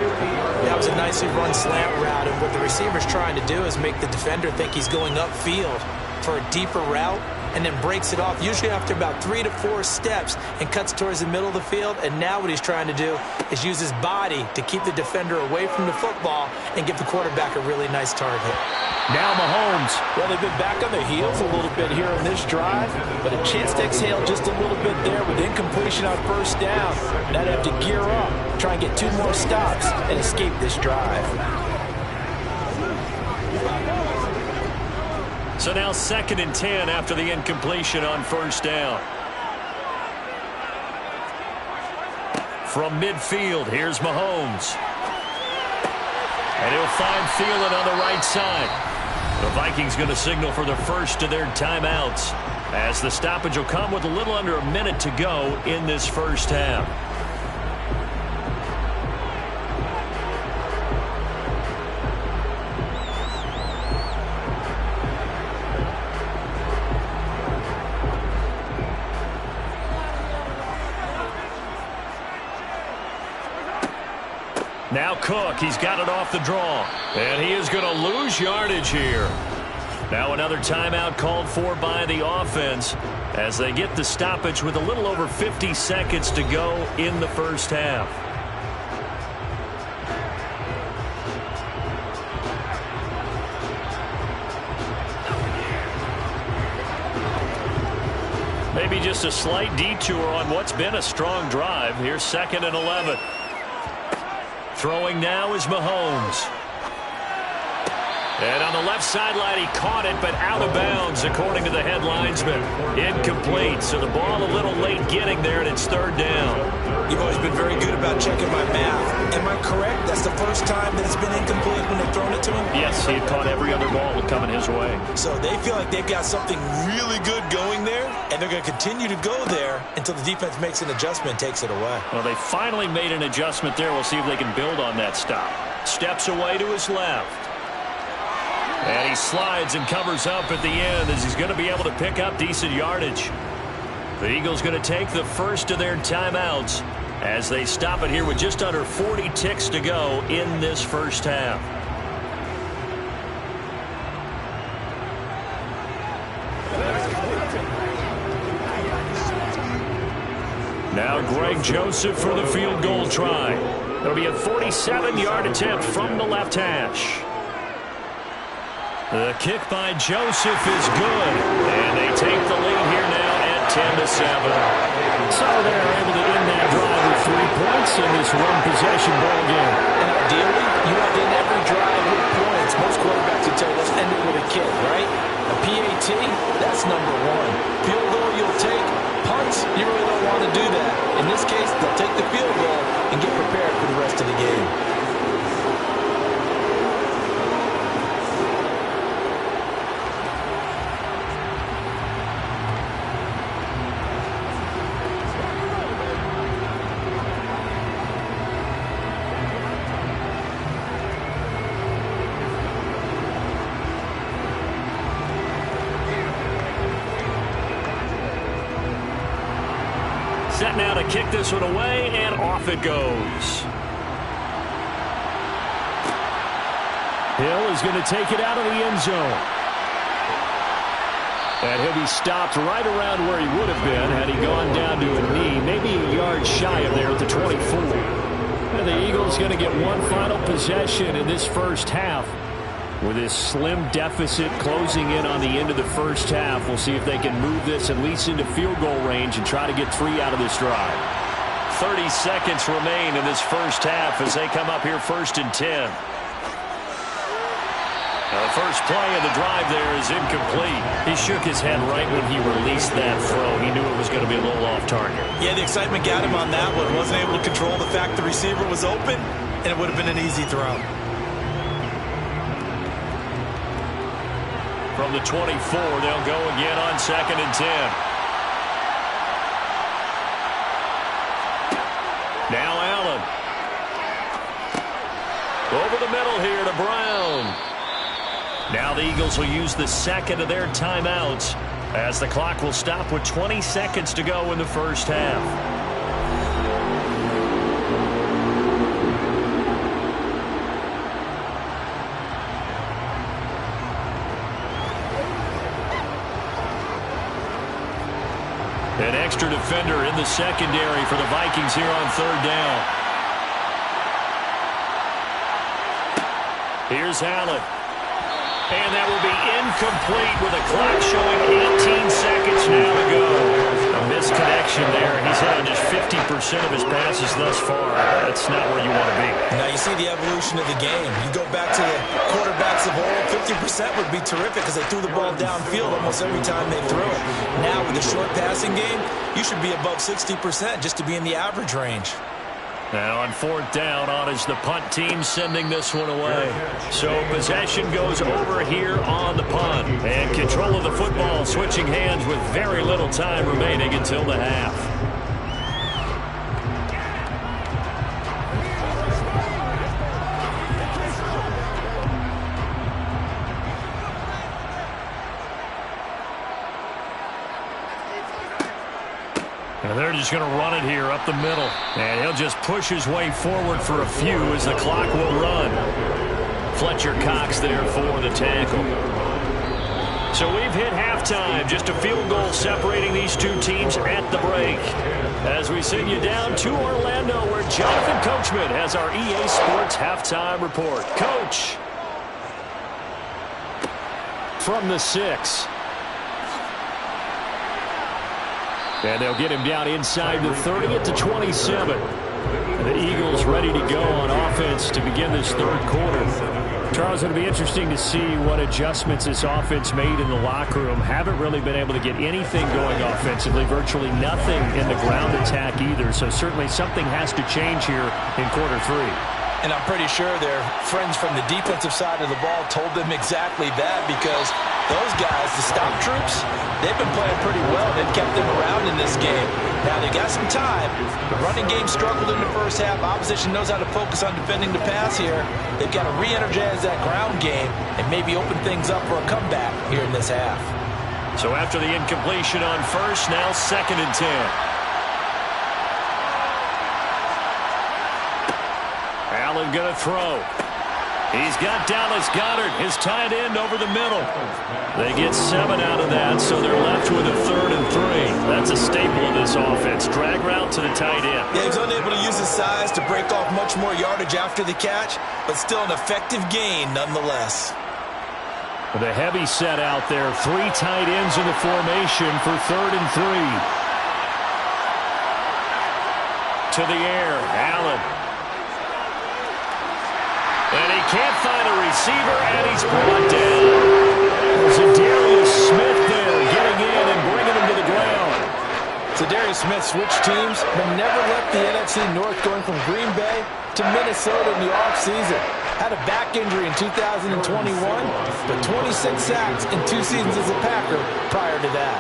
That was a nicely run slant route, and what the receiver's trying to do is make the defender think he's going upfield for a deeper route, and then breaks it off, usually after about 3 to 4 steps, and cuts towards the middle of the field. And now what he's trying to do is use his body to keep the defender away from the football and give the quarterback a really nice target. Now Mahomes. Well, they've been back on their heels a little bit here on this drive, but a chance to exhale just a little bit there with incompletion on first down. Now they have to gear up, try and get 2 more stops, and escape this drive. So now second and 10 after the incompletion on first down. From midfield, here's Mahomes. And he'll find Thielen on the right side. The Vikings going to signal for the first of their timeouts, as the stoppage will come with a little under a minute to go in this first half. Now Cook, he's got it off the draw. And he is going to lose yardage here. Now another timeout called for by the offense as they get the stoppage with a little over 50 seconds to go in the first half. Maybe just a slight detour on what's been a strong drive. Here's second and 11. Throwing now is Mahomes. And on the left sideline, he caught it, but out of bounds, according to the head linesman. Incomplete, so the ball a little late getting there, and it's third down. You've always been very good about checking my math. Am I correct? That's the first time that it's been incomplete when they've thrown it to him? Yes, he had caught every other ball coming his way. So they feel like they've got something really good going there, and they're going to continue to go there until the defense makes an adjustment and takes it away. Well, they finally made an adjustment there. We'll see if they can build on that stop. Steps away to his left. And he slides and covers up at the end as he's going to be able to pick up decent yardage. The Eagles going to take the first of their timeouts as they stop it here with just under 40 ticks to go in this first half. Now Greg Joseph for the field goal try. It'll be a 47-yard attempt from the left hash. The kick by Joseph is good, and they take the lead here now at 10-7. So they're able to end that drive with 3 points in this one-possession ball game. And ideally, you want to end every drive with points. Most quarterbacks would tell you, let's end it with a kick, right? A PAT, that's number 1. Field goal you'll take. Punts, you really don't want to do that. In this case, they'll take the field goal and get prepared for the rest of the game. Set now to kick this one away, and off it goes. Hill is going to take it out of the end zone. And he'll be stopped right around where he would have been had he gone down to a knee, maybe a yard shy of there at the 24. And the Eagles going to get one final possession in this first half. With this slim deficit closing in on the end of the first half, we'll see if they can move this at least into field goal range and try to get 3 out of this drive. 30 seconds remain in this first half as they come up here 1st and 10. Now the first play of the drive there is incomplete. He shook his head right when he released that throw. He knew it was going to be a little off target. Yeah, the excitement got him on that one. Wasn't able to control the fact the receiver was open, and it would have been an easy throw. From the 24, they'll go again on 2nd and 10. Now Allen. Over the middle here to Brown. Now the Eagles will use the second of their timeouts as the clock will stop with 20 seconds to go in the first half. An extra defender in the secondary for the Vikings here on 3rd down. Here's Allen. And that will be incomplete with a clock showing 18 seconds now to go. A misconnection there. He's hit on just 50% of his passes thus far. That's not where you want to be. Now you see the evolution of the game. You go back to the quarterbacks of old, 50% would be terrific because they threw the ball downfield almost every time they threw it. Now with the short passing game, you should be above 60% just to be in the average range. Now on 4th down, on is the punt team sending this one away. So possession goes over here on the punt. And control of the football switching hands with very little time remaining until the half. And they're just going to run it here up the middle. And he'll just push his way forward for a few as the clock will run. Fletcher Cox there for the tackle. So we've hit halftime. Just a field goal separating these two teams at the break. As we send you down to Orlando where Jonathan Coachman has our EA Sports halftime report. Coach. From the 6. And they'll get him down inside the 30 at the 27. The Eagles ready to go on offense to begin this 3rd quarter. Charles, it'll be interesting to see what adjustments this offense made in the locker room. Haven't really been able to get anything going offensively. Virtually nothing in the ground attack either. So certainly something has to change here in quarter 3. And I'm pretty sure their friends from the defensive side of the ball told them exactly that because those guys, the stop troops, they've been playing pretty well. They've kept them around in this game. Now, they got some time. The running game struggled in the first half. Opposition knows how to focus on defending the pass here. They've got to re-energize that ground game and maybe open things up for a comeback here in this half. So after the incompletion on 1st, now 2nd and 10. Allen going to throw. He's got Dallas Goedert, his tight end, over the middle. They get 7 out of that, so they're left with a 3rd and 3. That's a staple of this offense. Drag route to the tight end. Yeah, he's unable to use his size to break off much more yardage after the catch, but still an effective gain nonetheless. With a heavy set out there, 3 tight ends in the formation for 3rd and 3. To the air, Allen. And he can't find a receiver, and he's brought down. Zadarius Smith there getting in and bringing him to the ground. Zadarius Smith switched teams, but never left the NFC North, going from Green Bay to Minnesota in the offseason. Had a back injury in 2021, but 26 sacks in 2 seasons as a Packer prior to that.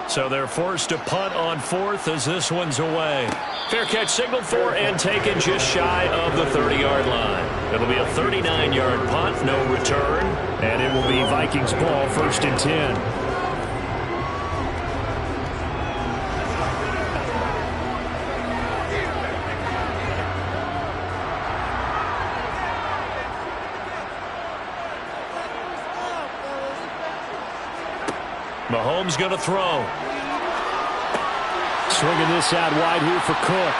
So they're forced to punt on 4th as this one's away. Fair catch signaled for and taken just shy of the 30-yard line. It'll be a 39-yard punt, no return, and it will be Vikings ball, 1st and 10. Mahomes going to throw. Swinging this out wide here for Cook.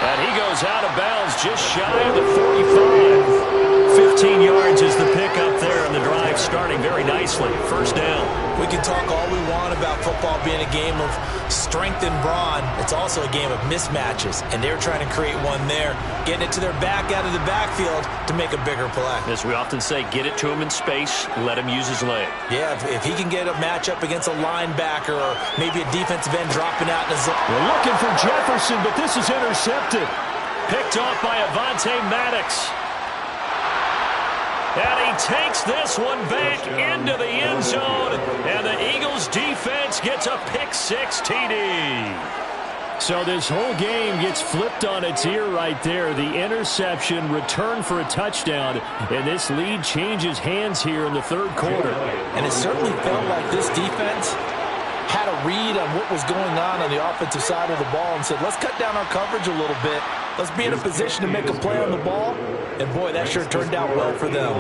And he goes out of bounds just shy of the 45. 15 yards is the pickup there, and the drive starting very nicely. First down. We can talk all we want about football being a game of strength and brawn. It's also a game of mismatches, and they're trying to create one there, getting it to their back out of the backfield to make a bigger play. As we often say, get it to him in space, let him use his leg. Yeah, if he can get a matchup against a linebacker or maybe a defensive end dropping out in the zone. We're looking for Jefferson, but this is intercepted. Picked off by Avonte Maddox. And he takes this one back into the end zone. And the Eagles defense gets a pick-6 TD. So this whole game gets flipped on its ear right there. The interception, return for a touchdown. And this lead changes hands here in the third quarter. And it certainly felt like this defense had a read on what was going on the offensive side of the ball and said, let's cut down our coverage a little bit. Let's be in a position to make a play on the ball. And, boy, that sure turned out well for them.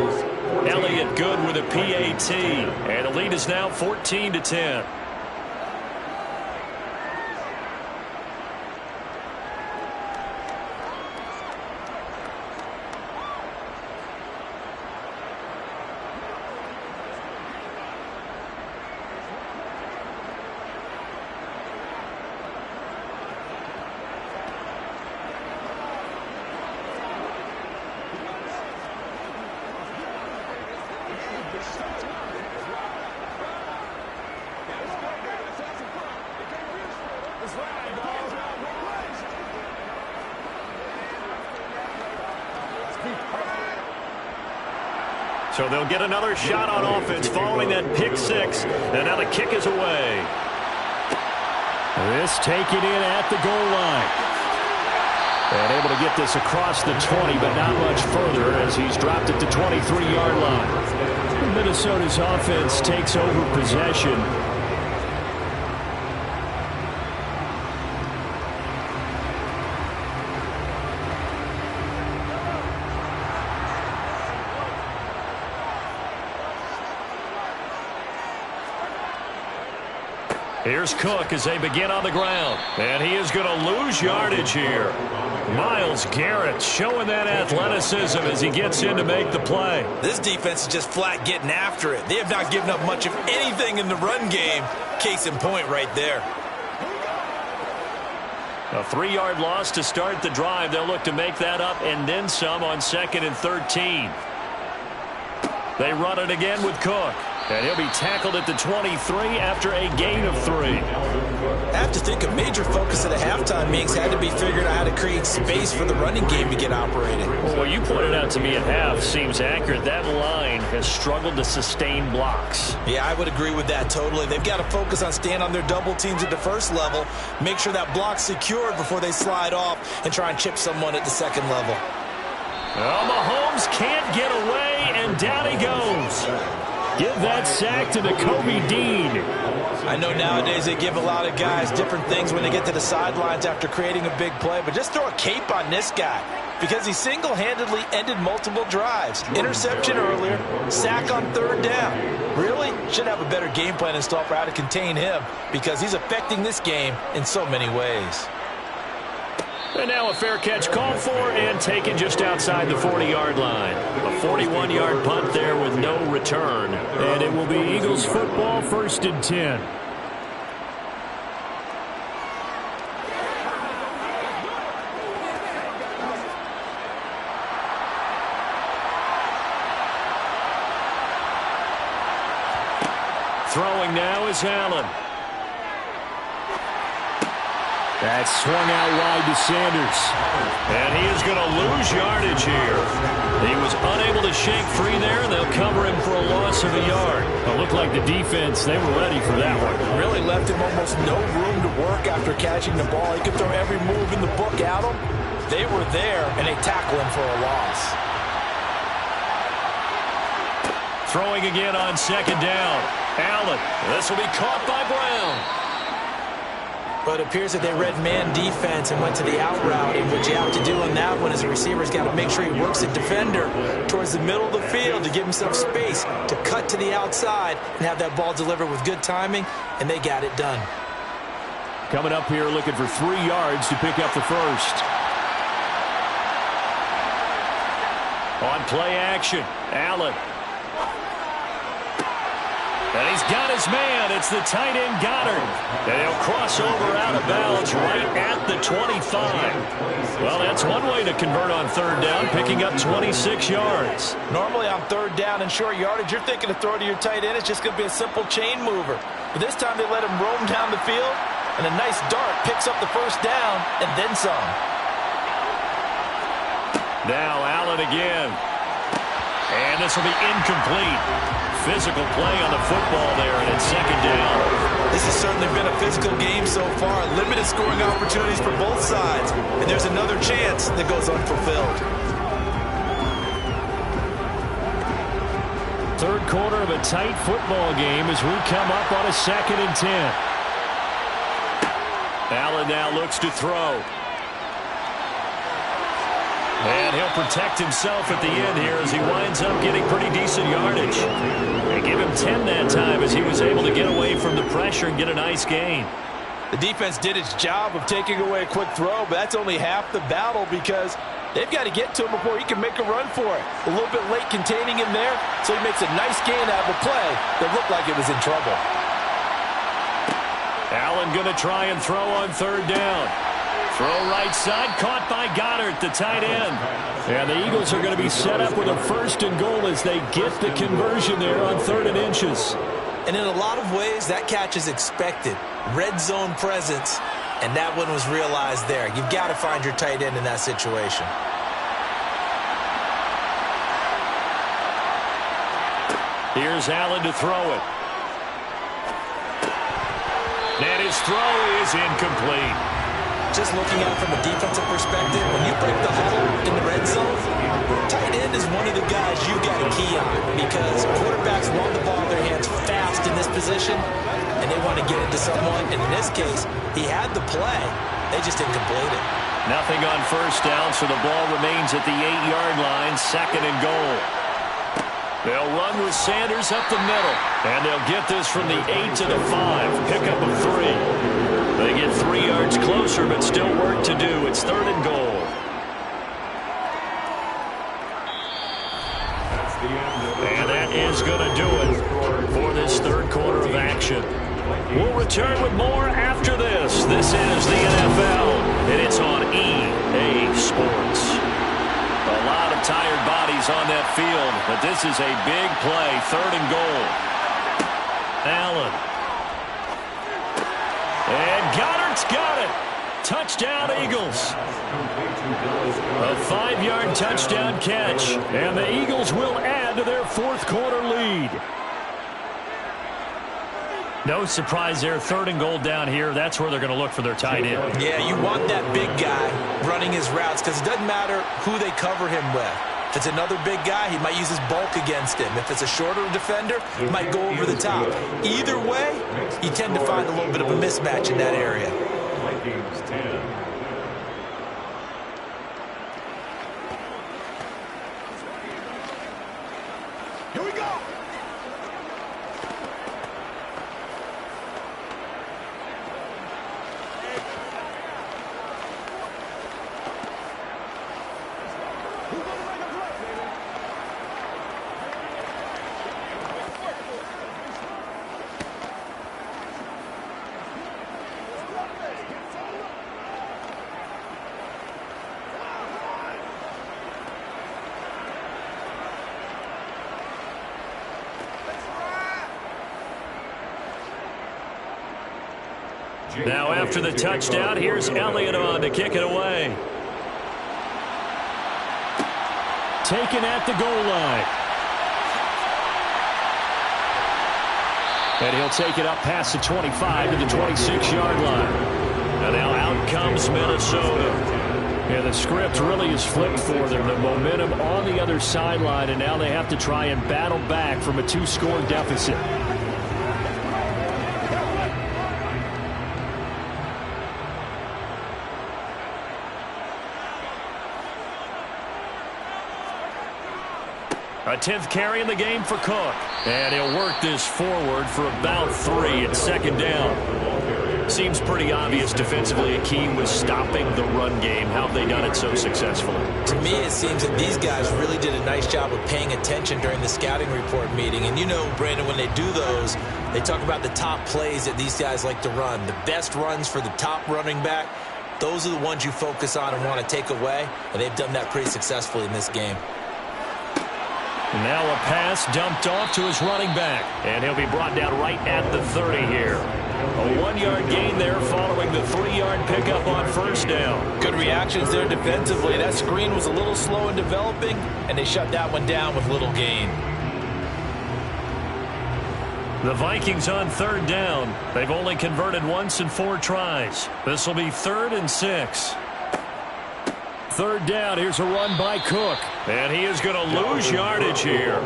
Elliott good with a PAT. And the lead is now 14-10. So they'll get another shot on offense following that pick-6. And now the kick is away. This taken in at the goal line. And able to get this across the 20, but not much further as he's dropped it to 23-yard line. Minnesota's offense takes over possession. Here's Cook as they begin on the ground. And he is going to lose yardage here. Myles Garrett showing that athleticism as he gets in to make the play. This defense is just flat getting after it. They have not given up much of anything in the run game. Case in point right there. A 3-yard loss to start the drive. They'll look to make that up and then some on 2nd and 13. They run it again with Cook. And he'll be tackled at the 23 after a gain of 3. I have to think a major focus at a halftime meetings had to be figuring out how to create space for the running game to get operated. Well, what you pointed out to me at half seems accurate. That line has struggled to sustain blocks. Yeah, I would agree with that totally. They've got to focus on staying on their double teams at the first level, make sure that block's secured before they slide off and try and chip someone at the second level. Well, Mahomes can't get away, and down he goes. Give that sack to Nakobe Dean. I know nowadays they give a lot of guys different things when they get to the sidelines after creating a big play, but just throw a cape on this guy because he single-handedly ended multiple drives. Interception earlier, sack on 3rd down. Really? Should have a better game plan installed for how to contain him because he's affecting this game in so many ways. And now a fair catch called for and taken just outside the 40-yard line. A 41-yard punt there with no return. And it will be Eagles football, 1st and 10. Throwing now is Allen. That's swung out wide to Sanders. And he is going to lose yardage here. He was unable to shake free there, and they'll cover him for a loss of a yard. It looked like the defense, they were ready for that one. Really left him almost no room to work after catching the ball. He could throw every move in the book at him. They were there, and they tackle him for a loss. Throwing again on 2nd down. Allen. This will be caught by Brown. Well, it appears that they read man defense and went to the out route. And what you have to do on that one is the receiver's got to make sure he works the defender towards the middle of the field to give himself space to cut to the outside and have that ball delivered with good timing, and they got it done. Coming up here looking for 3 yards to pick up the first. On play action, Allen. And he's got his man. It's the tight end, Goddard. And he'll cross over out of bounds right at the 25. Well, that's one way to convert on third down, picking up 26 yards. Normally on third down and short yardage, you're thinking to throw to your tight end. It's just going to be a simple chain mover. But this time they let him roam down the field, and a nice dart picks up the first down and then some. Now Allen again. And this will be incomplete. Physical play on the football there, and it's second down. This has certainly been a physical game so far. Limited scoring opportunities for both sides. And there's another chance that goes unfulfilled. Third quarter of a tight football game as we come up on a 2nd and 10. Allen now looks to throw. And he'll protect himself at the end here as he winds up getting pretty decent yardage. They give him 10 that time as he was able to get away from the pressure and get a nice gain. The defense did its job of taking away a quick throw, but that's only half the battle because they've got to get to him before he can make a run for it. A little bit late containing him there, so he makes a nice gain out of a play that looked like it was in trouble. Allen going to try and throw on third down. Throw right side, caught by Goddard, the tight end. And the Eagles are going to be set up with a 1st and goal as they get the conversion there on 3rd and inches. And in a lot of ways, that catch is expected. Red zone presence, and that one was realized there. You've got to find your tight end in that situation. Here's Allen to throw it. And his throw is incomplete. Just looking at it from a defensive perspective, when you break the huddle in the red zone, tight end is one of the guys you've got to key on because quarterbacks want the ball in their hands fast in this position, and they want to get it to someone. And in this case, he had the play. They just didn't complete it. Nothing on first down, so the ball remains at the 8-yard line, 2nd and goal. They'll run with Sanders up the middle, and they'll get this from the 8 to the 5. Pickup of 3. They get 3 yards closer, but still work to do. It's 3rd and goal. And that is going to do it for this third quarter of action. We'll return with more after this. This is the NFL, and it's on EA Sports. A lot of tired bodies on that field, but this is a big play, 3rd and goal. Allen. And Goddard's got it. Touchdown, Eagles. A 5-yard touchdown catch, and the Eagles will add to their 4th quarter lead. No surprise there, 3rd and goal down here. That's where they're going to look for their tight end. Yeah, you want that big guy running his routes because it doesn't matter who they cover him with. If it's another big guy, he might use his bulk against him. If it's a shorter defender, he might go over the top. Either way, you tend to find a little bit of a mismatch in that area. Vikings 10. Here we go. Now after the touchdown, here's Elliott on to kick it away. Taken at the goal line. And he'll take it up past the 25 to the 26-yard line. And now out comes Minnesota. Yeah, the script really is flipped for them. The momentum on the other sideline, and now they have to try and battle back from a 2-score deficit. A 10th carry in the game for Cook. And he'll work this forward for about 3 at second down. Seems pretty obvious defensively a key was stopping the run game. How have they done it so successfully? To me, it seems that these guys really did a nice job of paying attention during the scouting report meeting. And you know, Brandon, when they do those, they talk about the top plays that these guys like to run. The best runs for the top running back, those are the ones you focus on and want to take away. And they've done that pretty successfully in this game. Now a pass dumped off to his running back. And he'll be brought down right at the 30 here. A 1-yard gain there following the 3-yard pickup on first down. Good reactions there defensively. That screen was a little slow in developing, and they shut that one down with little gain. The Vikings on third down. They've only converted once in 4 tries. This will be 3rd and 6. Third down, here's a run by Cook. And he is going to lose yardage here.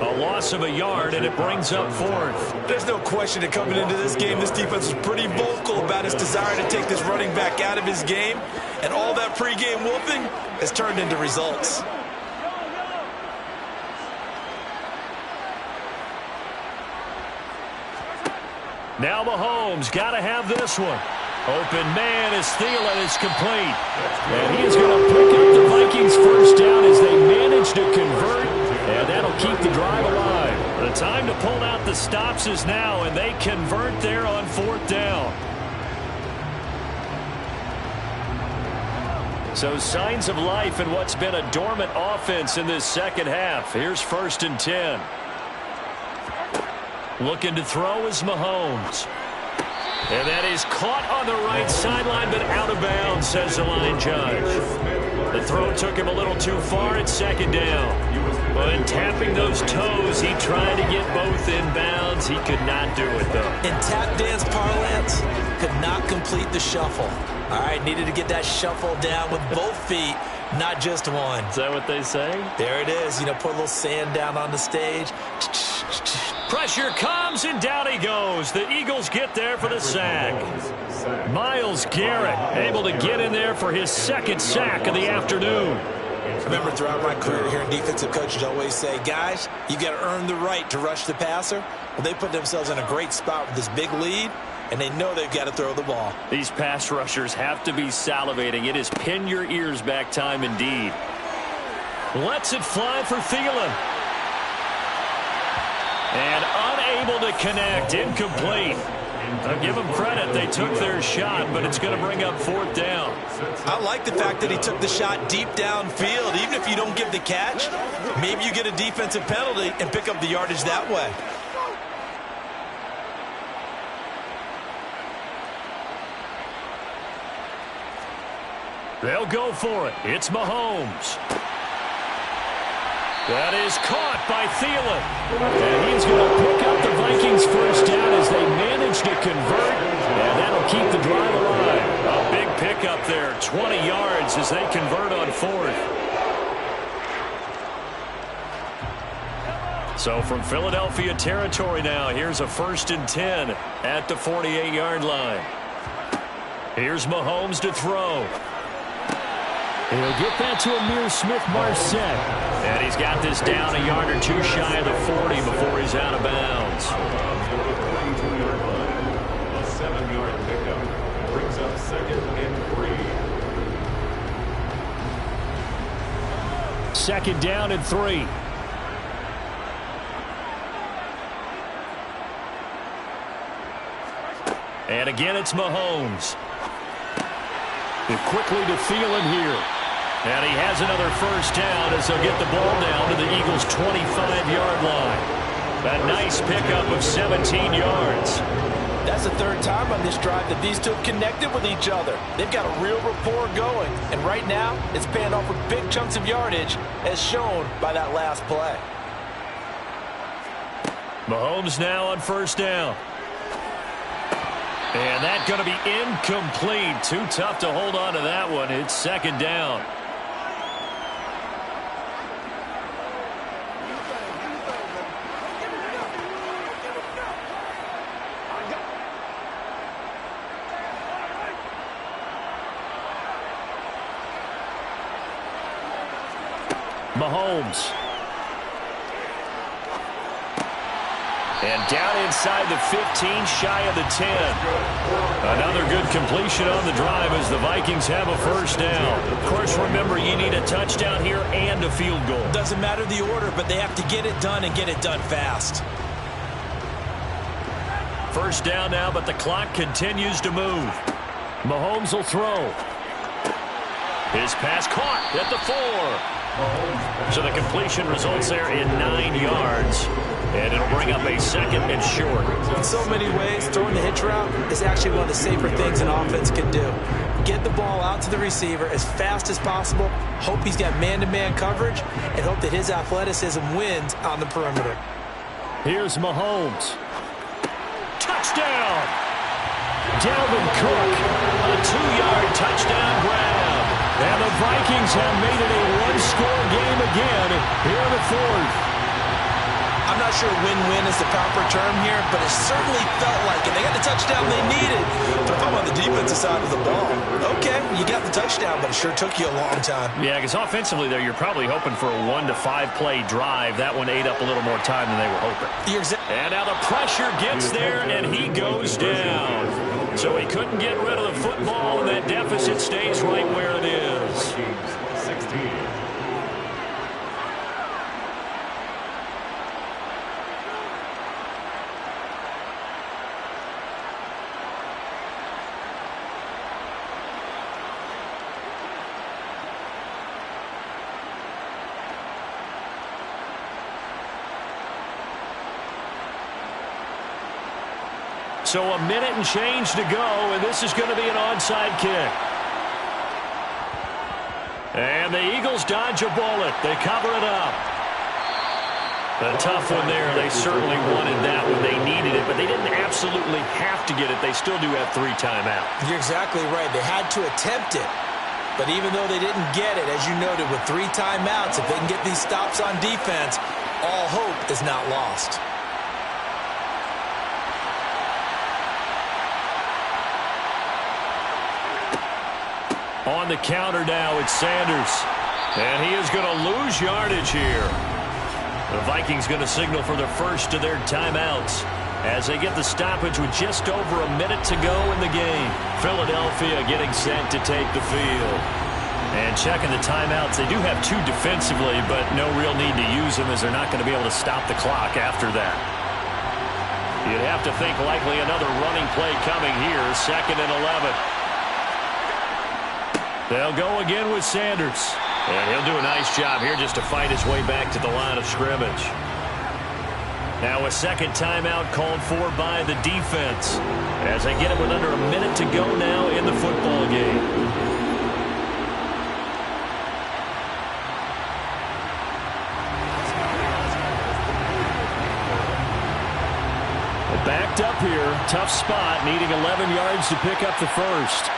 A loss of a yard, and it brings up 4th. There's no question that coming into this game, this defense was pretty vocal about its desire to take this running back out of his game. And all that pregame whooping has turned into results. Now Mahomes got to have this one. Open man is Thielen. It's complete. And he is going to pick up the Vikings first down as they manage to convert. And that'll keep the drive alive. The time to pull out the stops is now, and they convert there on 4th down. So signs of life in what's been a dormant offense in this second half. Here's 1st and 10. Looking to throw is Mahomes. And that is caught on the right sideline, but out of bounds, says the line judge. The throw took him a little too far at second down. But in tapping those toes, he tried to get both in bounds. He could not do it, though. In tap dance parlance, could not complete the shuffle. All right, needed to get that shuffle down with both feet, not just one. Is that what they say? There it is. You know, put a little sand down on the stage. Pressure comes, and down he goes. The Eagles get there for the sack. Myles Garrett able to get in there for his 2nd sack of the afternoon. I remember throughout my career here in defensive coaches always say, guys, you got to earn the right to rush the passer. Well, they put themselves in a great spot with this big lead, and they know they've got to throw the ball. These pass rushers have to be salivating. It is pin your ears back time indeed. Lets it fly for Thielen. And unable to connect, incomplete. I'll give them credit. They took their shot, but it's going to bring up 4th down. I like the fact that he took the shot deep downfield. Even if you don't get the catch, maybe you get a defensive penalty and pick up the yardage that way. They'll go for it. It's Mahomes. That is caught by Thielen. And he's going to pick up the Vikings first down as they manage to convert. And that'll keep the drive alive. A big pickup there, 20 yards as they convert on 4th. So from Philadelphia territory now, here's a 1st and 10 at the 48-yard line. Here's Mahomes to throw. He'll get that to Amir Smith-Marset. And he's got this down a yard or 2 shy of the 40 before he's out of bounds. A 7-yard pickup brings up 2nd and 3. 2nd down and 3. And again, it's Mahomes. Quickly to Thielen here. And he has another first down as they'll get the ball down to the Eagles' 25-yard line. A nice pickup of 17 yards. That's the 3rd time on this drive that these two have connected with each other. They've got a real rapport going. And right now, it's paying off with big chunks of yardage, as shown by that last play. Mahomes now on first down. And that's going to be incomplete. Too tough to hold on to that one. It's 2nd down. Mahomes. And down inside the 15, shy of the 10. Another good completion on the drive as the Vikings have a first down. Of course, remember, you need a touchdown here and a field goal. Doesn't matter the order, but they have to get it done and get it done fast. First down now, but the clock continues to move. Mahomes will throw. His pass caught at the 4. So the completion results there in 9 yards. And it'll bring up a second and short. In so many ways, throwing the hitch route is actually one of the safer things an offense can do. Get the ball out to the receiver as fast as possible, hope he's got man-to-man coverage, and hope that his athleticism wins on the perimeter. Here's Mahomes. Touchdown! Dalvin Cook, a 2-yard touchdown grab. And the Vikings have made it a one-score game again here in the fourth. I'm not sure win-win is the proper term here, but it certainly felt like it. They got the touchdown they needed. But if I'm on the defensive side of the ball, okay, you got the touchdown, but it sure took you a long time. Yeah, because offensively there, you're probably hoping for a 1 to 5 play drive. That one ate up a little more time than they were hoping. And now the pressure gets there, and he goes down. So he couldn't get rid of the football, and that deficit stays right where it is. 16. So a minute and change to go, and this is going to be an onside kick. And the Eagles dodge a bullet. They cover it up. A tough one there. They certainly wanted that when they needed it, but they didn't absolutely have to get it. They still do have 3 timeouts. You're exactly right. They had to attempt it. But even though they didn't get it, as you noted, with 3 timeouts, if they can get these stops on defense, all hope is not lost. On the counter now, it's Sanders. And he is going to lose yardage here. The Vikings going to signal for the first of their timeouts as they get the stoppage with just over a minute to go in the game. Philadelphia getting set to take the field. And checking the timeouts, they do have 2 defensively, but no real need to use them as they're not going to be able to stop the clock after that. You'd have to think likely another running play coming here, 2nd and 11. They'll go again with Sanders. And he'll do a nice job here just to fight his way back to the line of scrimmage. Now a second timeout called for by the defense as they get it with under a minute to go now in the football game. Backed up here, tough spot, needing 11 yards to pick up the first.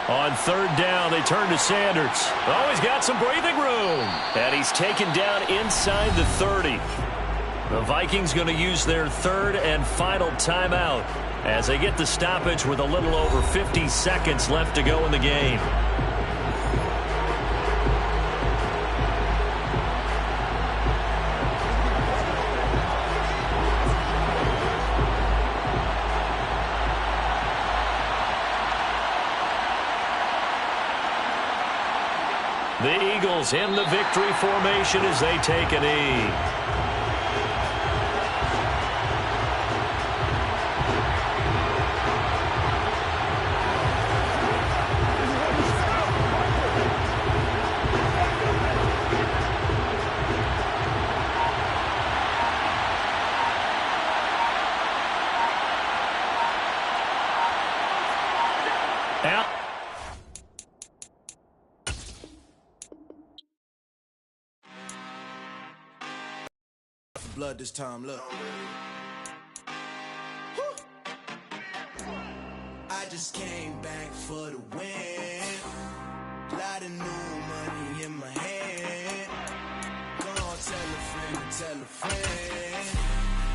On 3rd down, they turn to Sanders. Oh, he's got some breathing room. And he's taken down inside the 30. The Vikings going to use their 3rd and final timeout as they get the stoppage with a little over 50 seconds left to go in the game. The Eagles in the victory formation as they take a knee. Out. Blood this time, look. I just came back for the win. Lot of new money in my hand. Go on, tell a friend to tell a friend.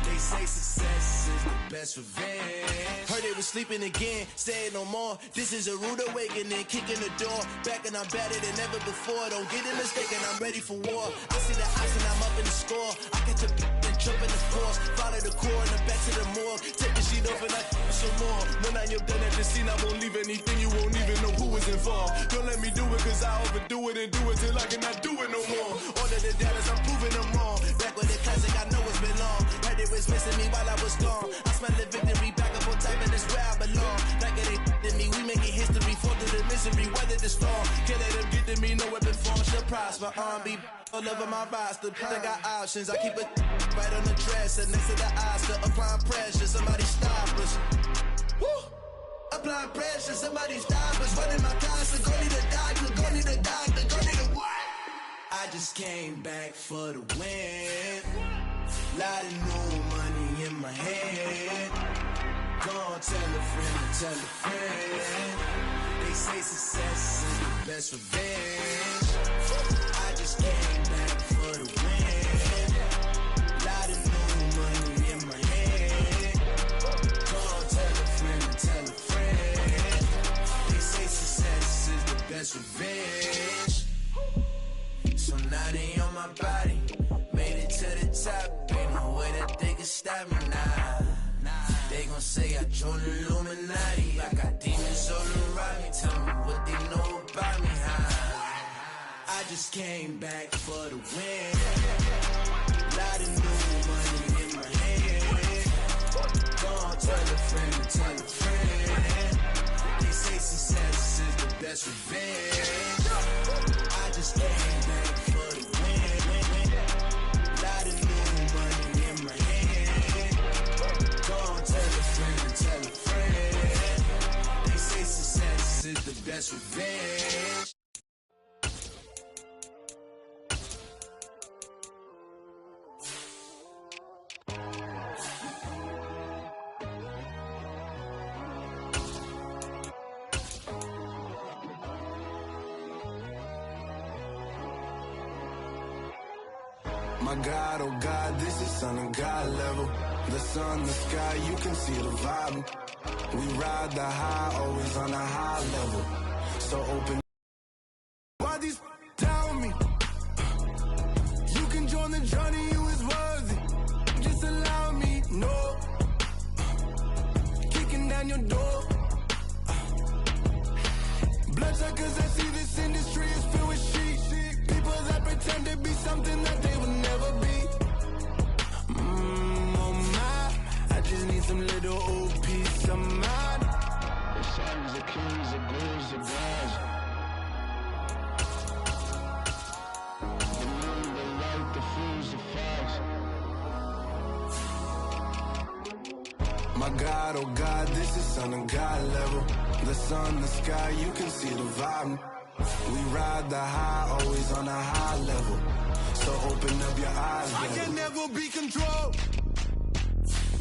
They say success is the best revenge. Heard they was sleeping again, say it no more. This is a rude awakening, kicking the door. Back and I'm better than ever before. Don't get it mistaken, I'm ready for war. I see the ice and I'm up in the score. I catch a and jump in the course. Follow the core and the back to the morgue. Take the sheet off and I some more. When I am done at the scene, I won't leave anything. You won't even know who was involved. Don't let me do it cause I overdo it and do it till I cannot do it no more. All of the doubters, I'm proving them wrong. Back with the classic, I know it's been long. Heard it was missing me while I was gone. I smell the victory, back up on time and it's where I belong. Like it ain't to me, we making history. Fall through the misery, weather the storm. Can't let them get to me, no weapon form shall prosper. Be all over my roster, I got options. I keep it right on the dresser, next to the Oscar. Applying pressure, somebody stop us. Woo! Applying pressure, somebody stop us. Running my concert, go need a doctor, go need a doctor, go need a what? I just came back for the win. Lot of new money in my head. Go on, tell a friend, tell a friend. They say success is the best revenge. I just came back for the win. Lot of new money in my head. Go on, tell a friend, tell a friend. They say success is the best revenge. So now they on my body. Made it to the top. Ain't no way that they can stop me now. They gon' say I joined the Illuminati. I got demons all around me. Tell me what they know about me, huh? I just came back for the win. Lot of new money in my head. Go on, tell a friend, tell a friend. They say success is the best revenge. I just came back for the win. Lot of new money in my head. Go on, tell a friend, tell a friend. They say success is the best revenge. My God, oh God, this is Son of God level. The sun, the sky, you can see the vibe. We ride the high, always on a high level. So open. Why these tell me? You can join the journey, you is worthy. Just allow me, no. Kicking down your door. Bloodsuckers, I see this industry is filled with sheep. People that pretend to be something that they will never be. Oh my, I just need some little old peace of mind. The sons, the kings, the ghouls, the gods. The moon, the light, the fools, the facts. My God, oh God, this is Son of God level. The sun, the sky, you can see the vibe. We ride the high, always on a high level. So open up your eyes, baby. I can never be controlled.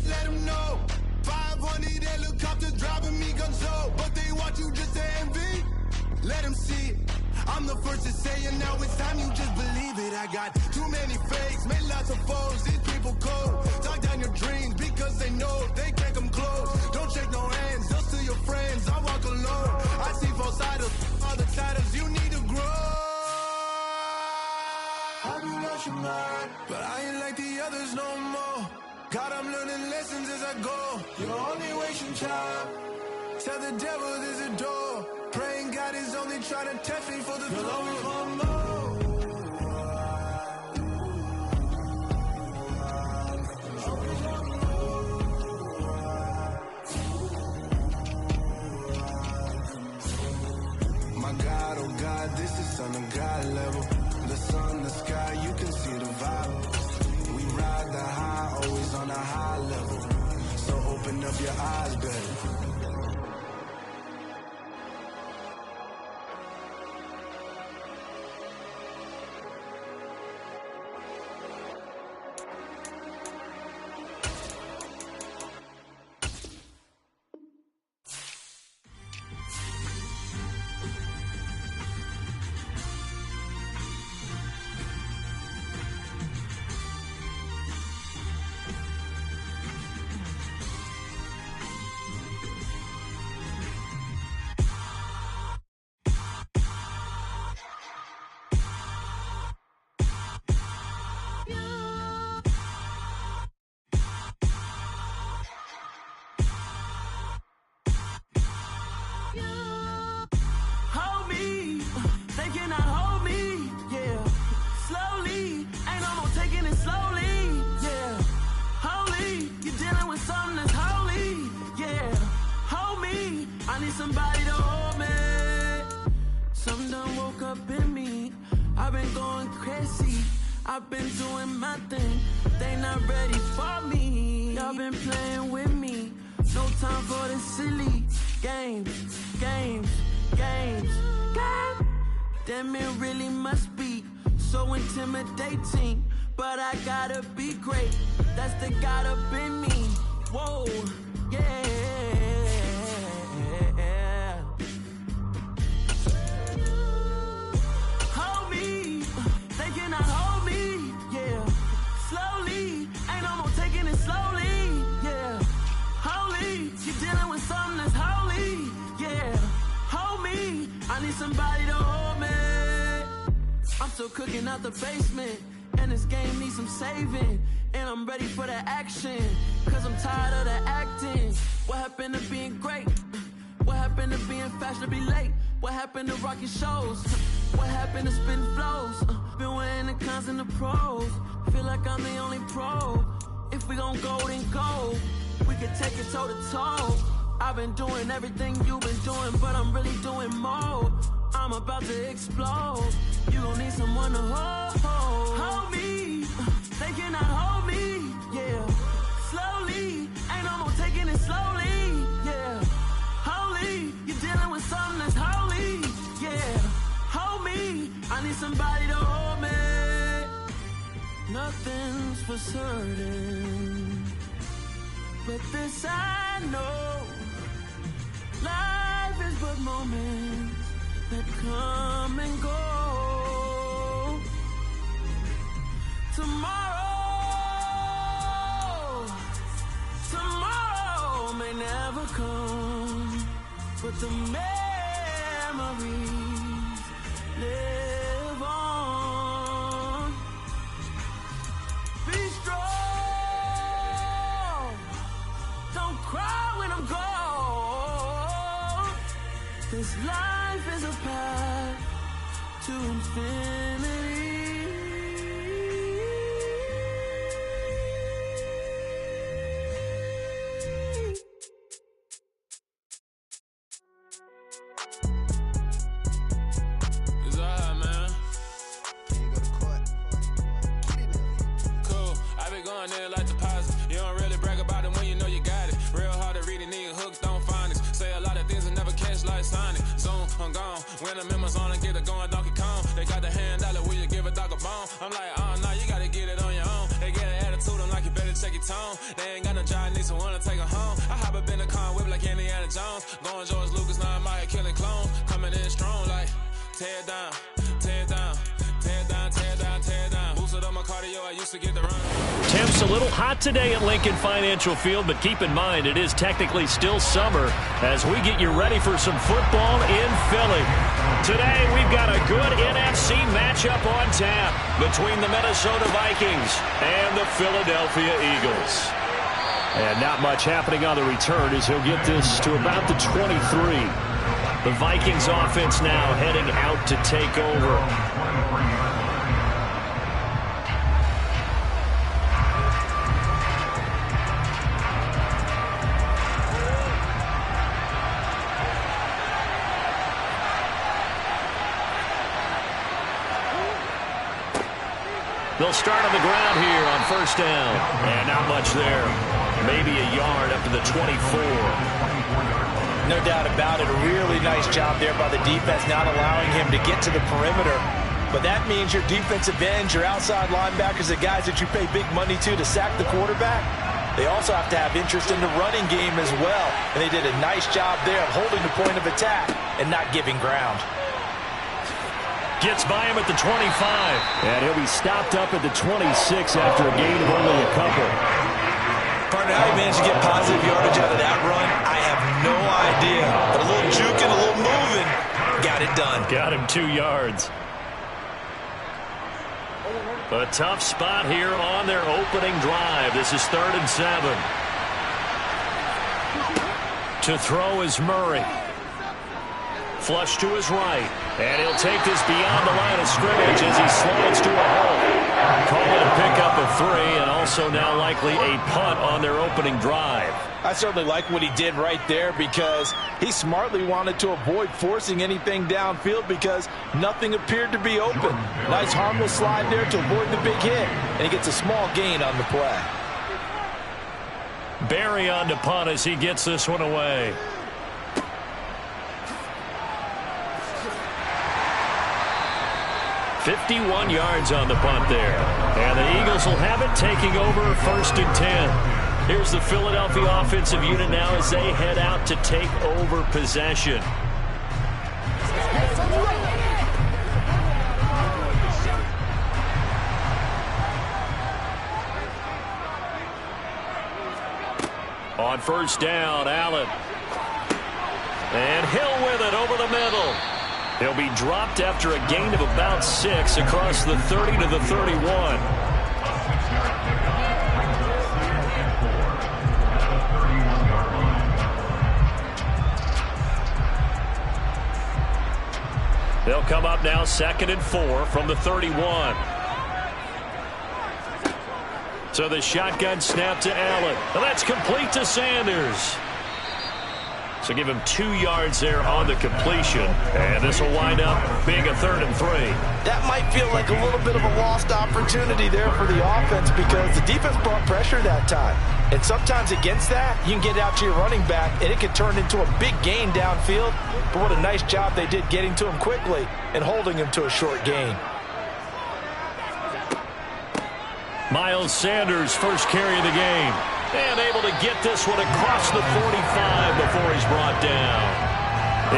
Let them know. 500 helicopters driving me gonzo. But they want you just to envy. Let them see it. I'm the first to say it, now it's time you just believe it. I got too many fakes, made lots of foes. These people cold. Talk down your dreams because they know they can't come close. Don't shake no hands, just to your friends. I walk alone. I see false idols, all the titles you need to grow. Have you lost your mind? But I ain't like the others no more. God, I'm learning lessons as I go. You're only wasting time. Tell the devil there's a door. Praying God is only trying to test me for the throne. You'll always want more. My God, oh God, this is Son of God level. The sun, the sky, you can see the vibe. We ride the high, always on a high level. So open up your eyes, baby. somebody to hold me. Something done woke up in me. I've been going crazy. I've been doing my thing. They not ready for me. Y'all been playing with me. No time for the silly games. Damn, it really must be so intimidating. But I gotta be great. That's the God up in me. Whoa, yeah. Hold me, they cannot hold me, yeah. Slowly, ain't no more taking it slowly, yeah. Holy, you're dealing with something that's holy, yeah. Hold me, I need somebody to hold me. I'm still cooking out the basement, and this game needs some saving. And I'm ready for the action, cause I'm tired of the acting. What happened to being great? What happened to being fashionably late? What happened to rocking shows? What happened to spitting flows? Been weighing the cons and the pros. Feel like I'm the only pro. If we gon' go, then go. We can take it toe to toe. I've been doing everything you've been doing, but I'm really doing more. I'm about to explode. You gon' need someone to hold me. They cannot hold me, yeah. Slowly, ain't no more taking it slowly, yeah. Holy, you're dealing with something that's holy, yeah. Hold me, I need somebody to hold me. Nothing's for certain, but this I know. Life is but moments that come and go. Tomorrow may never come, but the memories live on. Be strong, don't cry when I'm gone. This life is a path to infinity. When the members on and get it going Donkey Kong, they got the hand dollar, will you give a dog a bone? I'm like, oh no, you gotta get it on your own. They get an attitude, I'm like, you better check your tone. They ain't got no job, need someone to take her home. I hop up in the car, whip like Indiana Jones. Going George Lucas, now I'm out here killing clones. Coming in strong like, tear down, tear down, tear down, tear down, tear down. Boosted up my cardio, I used to get the run. Temps a little hot today at Lincoln Financial Field, but keep in mind it is technically still summer as we get you ready for some football in Philly. Today we've got a good NFC matchup on tap between the Minnesota Vikings and the Philadelphia Eagles. And not much happening on the return as he'll get this to about the 23. The Vikings offense now heading out to take over. They'll start on the ground here on first down. And not much there. Maybe a yard up to the 24. No doubt about it. A really nice job there by the defense, not allowing him to get to the perimeter. But that means your defensive ends, your outside linebackers, the guys that you pay big money to sack the quarterback, they also have to have interest in the running game as well. And they did a nice job there of holding the point of attack and not giving ground. Gets by him at the 25. And he'll be stopped up at the 26 after a gain of only a couple. Partner, how he managed to get positive yardage out of that run, I have no idea. But a little juking, a little moving, got it done. Got him 2 yards. A tough spot here on their opening drive. This is 3rd and 7. To throw is Murray. Flush to his right. And he'll take this beyond the line of scrimmage as he slides to a hole. Call it a pickup of 3, and also now likely a punt on their opening drive. I certainly like what he did right there because he smartly wanted to avoid forcing anything downfield because nothing appeared to be open. Nice harmless slide there to avoid the big hit, and he gets a small gain on the play. Barry on to punt as he gets this one away. "51 yards on the punt there. And the Eagles will have it, taking over 1st and 10. Here's the Philadelphia offensive unit now as they head out to take over possession. On 1st down, Allen. And Hill with it over the middle. He'll be dropped after a gain of about 6 across the 30 to the 31. They'll come up now 2nd and 4 from the 31. So the shotgun snap to Allen. And that's complete to Sanders. So give him 2 yards there on the completion. And this will wind up being a 3rd and 3. That might feel like a little bit of a lost opportunity there for the offense because the defense brought pressure that time. And sometimes against that, you can get out to your running back, and it can turn into a big gain downfield. But what a nice job they did getting to him quickly and holding him to a short gain. Miles Sanders, first carry of the game. And able to get this one across the 45 before he's brought down.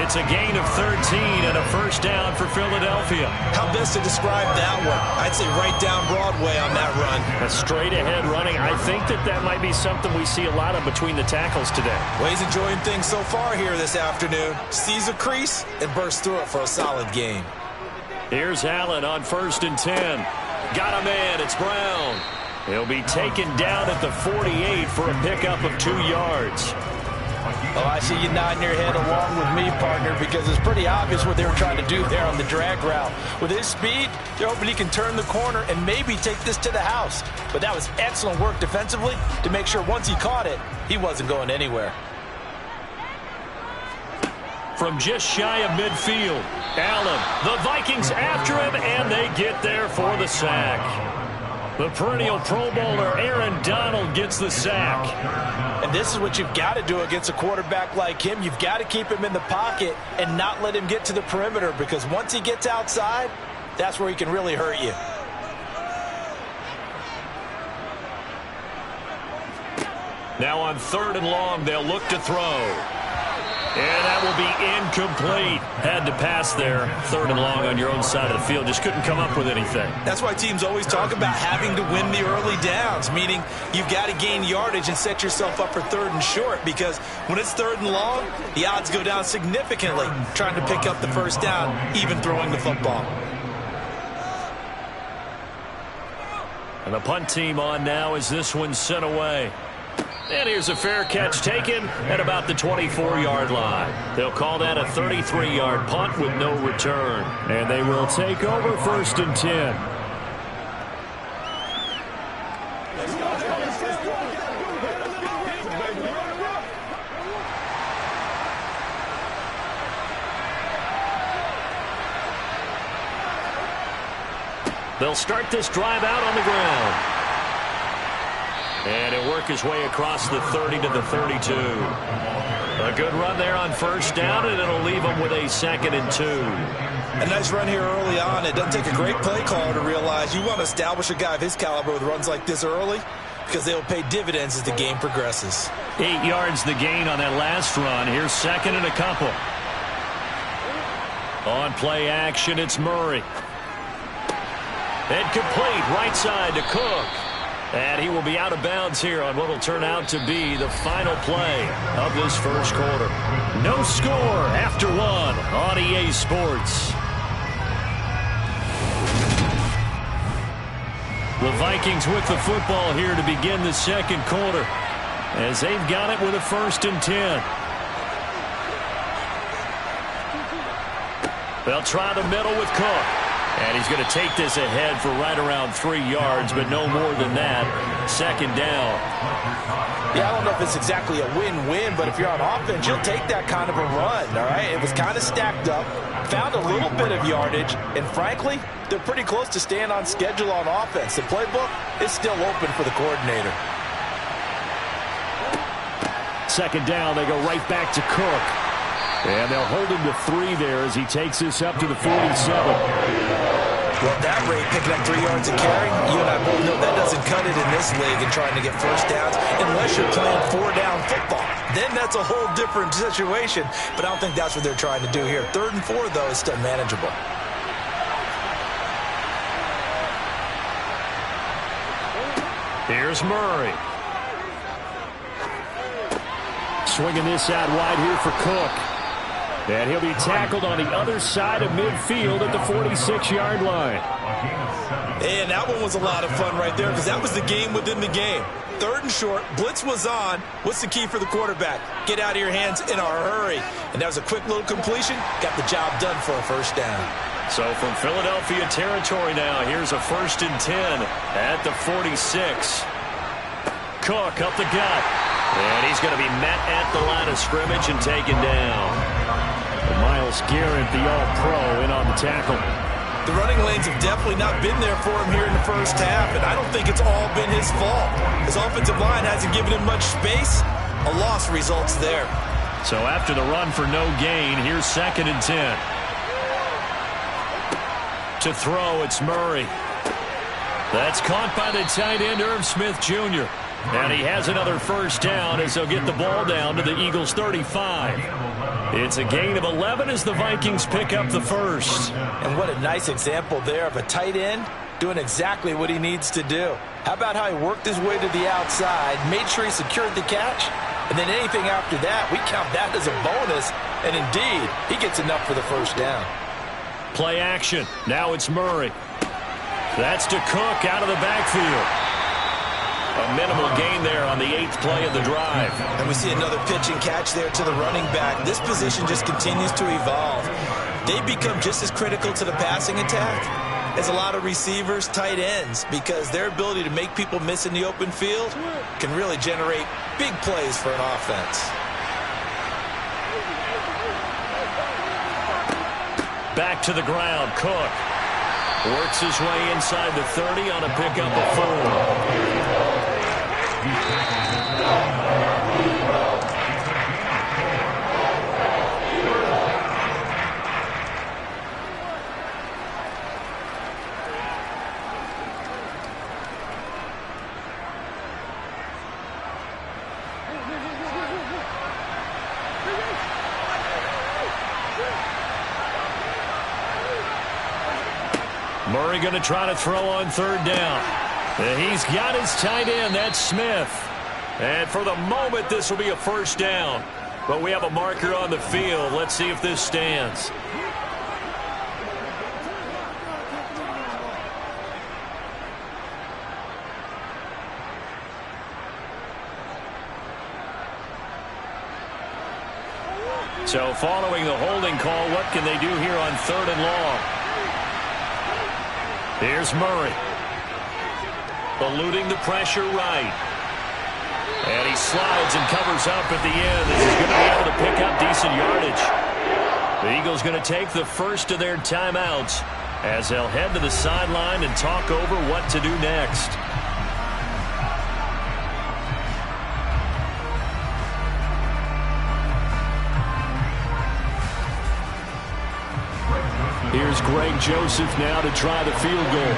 It's a gain of 13 and a 1st down for Philadelphia. How best to describe that one? I'd say right down Broadway on that run. A straight ahead running. I think that might be something we see a lot of between the tackles today. Well, he's enjoying things so far here this afternoon. Sees a crease and bursts through it for a solid game. Here's Allen on 1st and 10. Got a man. It's Brown. He'll be taken down at the 48 for a pickup of 2 yards. Oh, I see you nodding your head along with me, partner, because it's pretty obvious what they were trying to do there on the drag route. With his speed, they're hoping he can turn the corner and maybe take this to the house. But that was excellent work defensively to make sure once he caught it, he wasn't going anywhere. From just shy of midfield, Allen, the Vikings after him, and they get there for the sack. The perennial Pro Bowler Aaron Donald gets the sack. And this is what you've got to do against a quarterback like him. You've got to keep him in the pocket and not let him get to the perimeter, because once he gets outside, that's where he can really hurt you. Now on 3rd and long, they'll look to throw. And that will be incomplete. Had to pass there. 3rd and long on your own side of the field. Just couldn't come up with anything. That's why teams always talk about having to win the early downs, meaning you've got to gain yardage and set yourself up for 3rd and short, because when it's 3rd and long, the odds go down significantly trying to pick up the 1st down, even throwing the football. And the punt team on now as this one's sent away. And here's a fair catch taken at about the 24-yard line. They'll call that a 33-yard punt with no return. And they will take over 1st and 10. They'll start this drive out on the ground. And he'll work his way across the 30 to the 32. A good run there on 1st down, and it'll leave him with a 2nd and 2. A nice run here early on. It doesn't take a great play caller to realize you want to establish a guy of his caliber with runs like this early, because they'll pay dividends as the game progresses. 8 yards the gain on that last run. Here's 2nd and a couple. On play action, it's Murray. And complete, right side to Cook. And he will be out of bounds here on what will turn out to be the final play of this 1st quarter. No score after 1 on EA Sports. The Vikings with the football here to begin the 2nd quarter, as they've got it with a 1st and 10. They'll try the middle with Cook. And he's going to take this ahead for right around 3 yards, but no more than that. Second down. Yeah, I don't know if it's exactly a win-win, but if you're on offense, you'll take that kind of a run, all right? It was kind of stacked up, found a little bit of yardage, and frankly, they're pretty close to staying on schedule on offense. The playbook is still open for the coordinator. Second down, they go right back to Cook. And they'll hold him to 3 there as he takes this up to the 47. Well, at that rate, picking up 3 yards a carry, you and I both know that doesn't cut it in this league and trying to get first downs unless you're playing 4-down football. Then that's a whole different situation, but I don't think that's what they're trying to do here. 3rd and 4, though, is still manageable. Here's Murray. Swinging this out wide here for Cook. And he'll be tackled on the other side of midfield at the 46-yard line. And that one was a lot of fun right there because that was the game within the game. 3rd and short, blitz was on. What's the key for the quarterback? Get out of your hands in a hurry. And that was a quick little completion. Got the job done for a first down. So from Philadelphia territory now, here's a 1st and 10 at the 46. Cook up the gut. And he's going to be met at the line of scrimmage and taken down. Myles Garrett, the All-Pro, in on the tackle. The running lanes have definitely not been there for him here in the first half, and I don't think it's all been his fault. His offensive line hasn't given him much space. A loss results there. So after the run for no gain, here's 2nd and 10. To throw, it's Murray. That's caught by the tight end, Irv Smith Jr. And he has another first down as they'll get the ball down to the Eagles' 35. It's a gain of 11 as the Vikings pick up the first. And what a nice example there of a tight end doing exactly what he needs to do. How about how he worked his way to the outside, made sure he secured the catch, and then anything after that, we count that as a bonus. And indeed, he gets enough for the first down. Play action. Now it's Murray. That's to Cook out of the backfield. A minimal gain there on the 8th play of the drive. And we see another pitch and catch there to the running back. This position just continues to evolve. They become just as critical to the passing attack as a lot of receivers, tight ends, because their ability to make people miss in the open field can really generate big plays for an offense. Back to the ground, Cook. Works his way inside the 30 on a pickup of 4. Murray going to try to throw on 3rd down. And he's got his tight end. That's Smith. And for the moment, this will be a first down. But we have a marker on the field. Let's see if this stands. So following the holding call, what can they do here on 3rd and long? Here's Murray. Eluding the pressure right. And he slides and covers up at the end. This is going to be able to pick up decent yardage. The Eagles going to take the first of their timeouts as they'll head to the sideline and talk over what to do next. Here's Greg Joseph now to try the field goal.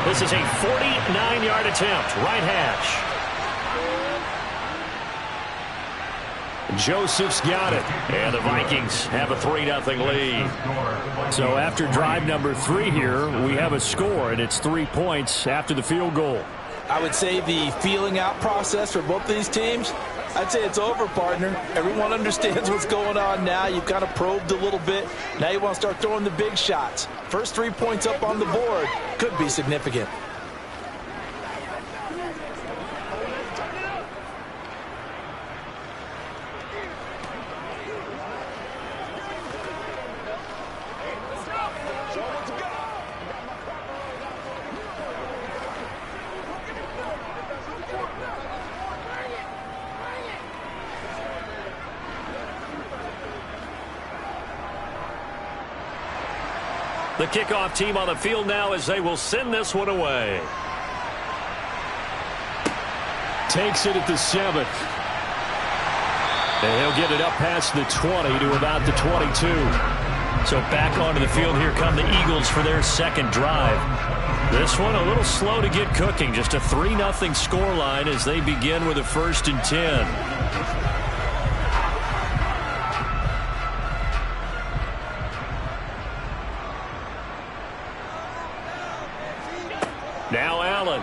This is a 49-yard attempt, right hash. Joseph's got it, and the Vikings have a 3-0 lead. So after drive number 3 here, we have a score, and it's 3 points after the field goal. I would say the feeling out process for both these teams, I'd say it's over, partner. Everyone understands what's going on now. You've kind of probed a little bit. Now you want to start throwing the big shots. First 3 points up on the board could be significant. The kickoff team on the field now as they will send this one away. Takes it at the 7. And he'll get it up past the 20 to about the 22. So back onto the field, here come the Eagles for their second drive. This one a little slow to get cooking. Just a 3-0 scoreline as they begin with a 1st and 10. Now Allen.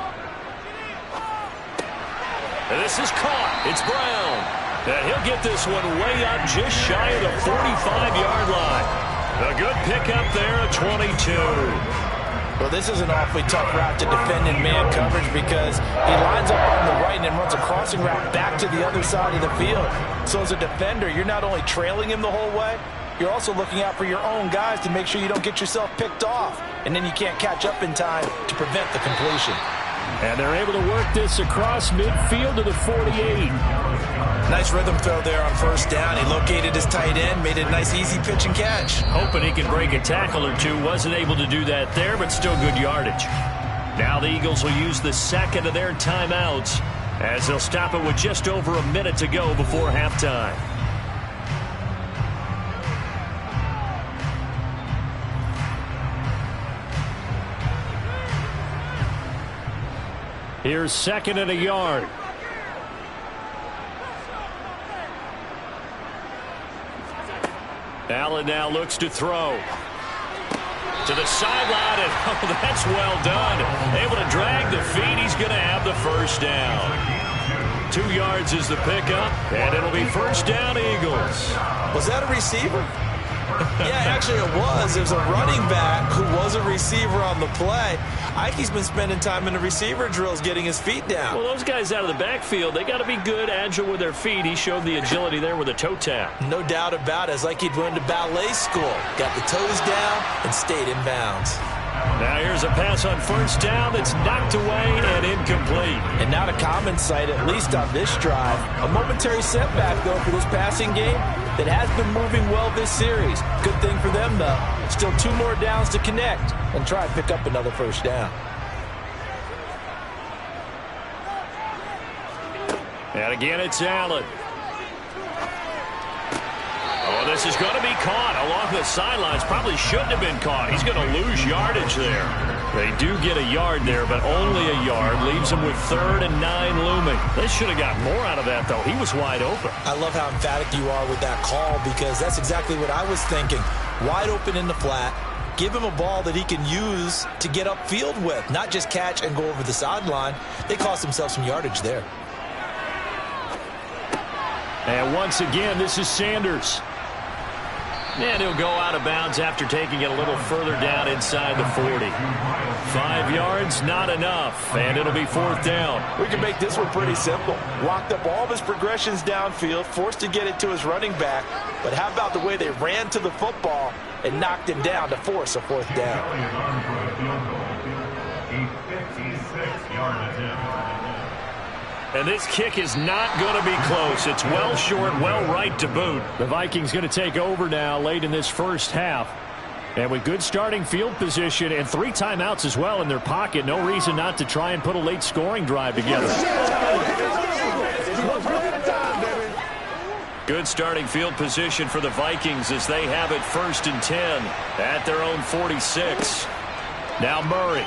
And this is caught. It's Brown. And he'll get this one way up just shy of the 45-yard line. A good pickup there at 22. Well, this is an awfully tough route to defend in man coverage because he lines up on the right and then runs a crossing route back to the other side of the field. So as a defender, you're not only trailing him the whole way, you're also looking out for your own guys to make sure you don't get yourself picked off. And then you can't catch up in time to prevent the completion. And they're able to work this across midfield to the 48. Nice rhythm throw there on 1st down. He located his tight end, made it a nice easy pitch and catch. Hoping he can break a tackle or two. Wasn't able to do that there, but still good yardage. Now the Eagles will use the second of their timeouts as they'll stop it with just over a minute to go before halftime. Here's 2nd and a yard. Allen now looks to throw. To the sideline, and oh, that's well done. Able to drag the feet. He's going to have the 1st down. 2 yards is the pickup, and it'll be 1st down Eagles. Was that a receiver? Yeah, actually it was. There's a running back who was a receiver on the play. Ike's been spending time in the receiver drills getting his feet down. Well, those guys out of the backfield, they got to be good, agile with their feet. He showed the agility there with a toe tap. No doubt about it. It's like he'd went to ballet school. Got the toes down and stayed in bounds. Now here's a pass on 1st down that's knocked away and incomplete. And not a common sight, at least on this drive. A momentary setback, though, for this passing game that has been moving well this series. Good thing for them, though. Still 2 more downs to connect and try and pick up another 1st down. And again, it's Allen. Oh, this is going to be caught along the sidelines. Probably shouldn't have been caught. He's going to lose yardage there. They do get a yard there, but only a yard. Leaves him with 3rd and 9 looming. They should have got more out of that, though. He was wide open. I love how emphatic you are with that call because that's exactly what I was thinking. Wide open in the flat. Give him a ball that he can use to get upfield with, not just catch and go over the sideline. They cost themselves some yardage there. And once again, this is Sanders. And he'll go out of bounds after taking it a little further down inside the 40. 5 yards, not enough, and it'll be 4th down. We can make this one pretty simple. Locked up all of his progressions downfield, forced to get it to his running back. But how about the way they ran to the football and knocked him down to force a 4th down? And this kick is not going to be close. It's well short, well right to boot. The Vikings going to take over now late in this 1st half. And with good starting field position and 3 timeouts as well in their pocket, no reason not to try and put a late scoring drive together. Good starting field position for the Vikings as they have it 1st and 10 at their own 46. Now Murray.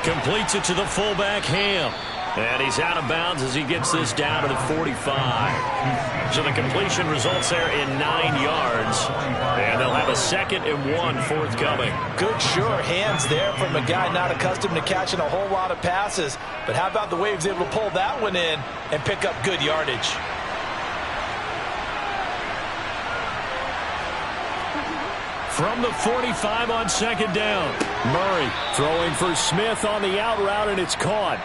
Completes it to the fullback, Ham. And he's out of bounds as he gets this down to the 45. So the completion results there in 9 yards. And they'll have a 2nd and 1 forthcoming. Good sure hands there from a guy not accustomed to catching a whole lot of passes. But how about the way he was able to pull that one in and pick up good yardage? From the 45 on 2nd down. Murray throwing for Smith on the out route, and it's caught.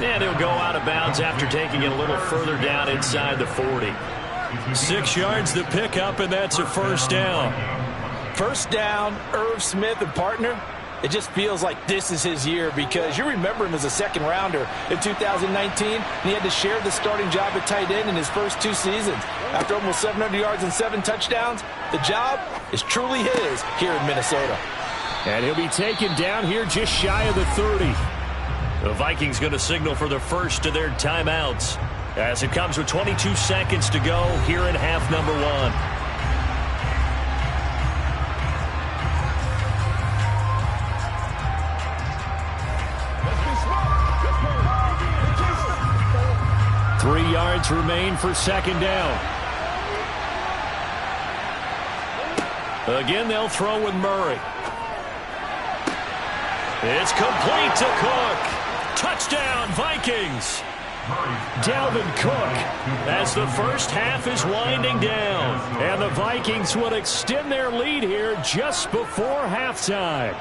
And he'll go out of bounds after taking it a little further down inside the 40. 6 yards to pick up, and that's a 1st down. 1st down, Irv Smith and partner. It just feels like this is his year because you remember him as a second-rounder in 2019, and he had to share the starting job at tight end in his first 2 seasons. After almost 700 yards and 7 touchdowns, the job is truly his here in Minnesota. And he'll be taken down here just shy of the 30. The Vikings going to signal for the first of their timeouts as it comes with 22 seconds to go here in half number 1. 3 yards remain for second down. Again, they'll throw with Murray. It's complete to Cook. Touchdown, Vikings. Dalvin Cook as the first half is winding down. And the Vikings will extend their lead here just before halftime.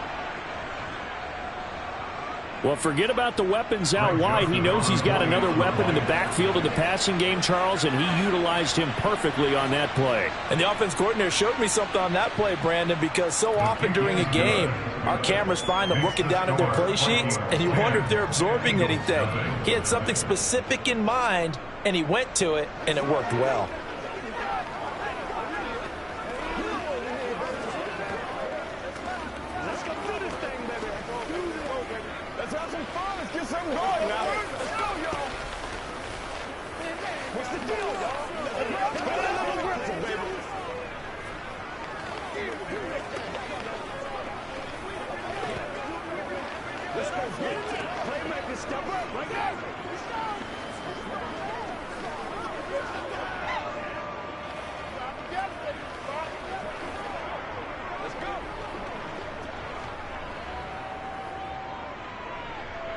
Well, forget about the weapons out wide. He knows he's got another weapon in the backfield of the passing game, Charles, and he utilized him perfectly on that play. And the offense coordinator showed me something on that play, Brandon, because so often during a game, our cameras find them looking down at their play sheets, and you wonder if they're absorbing anything. He had something specific in mind, and he went to it, and it worked well.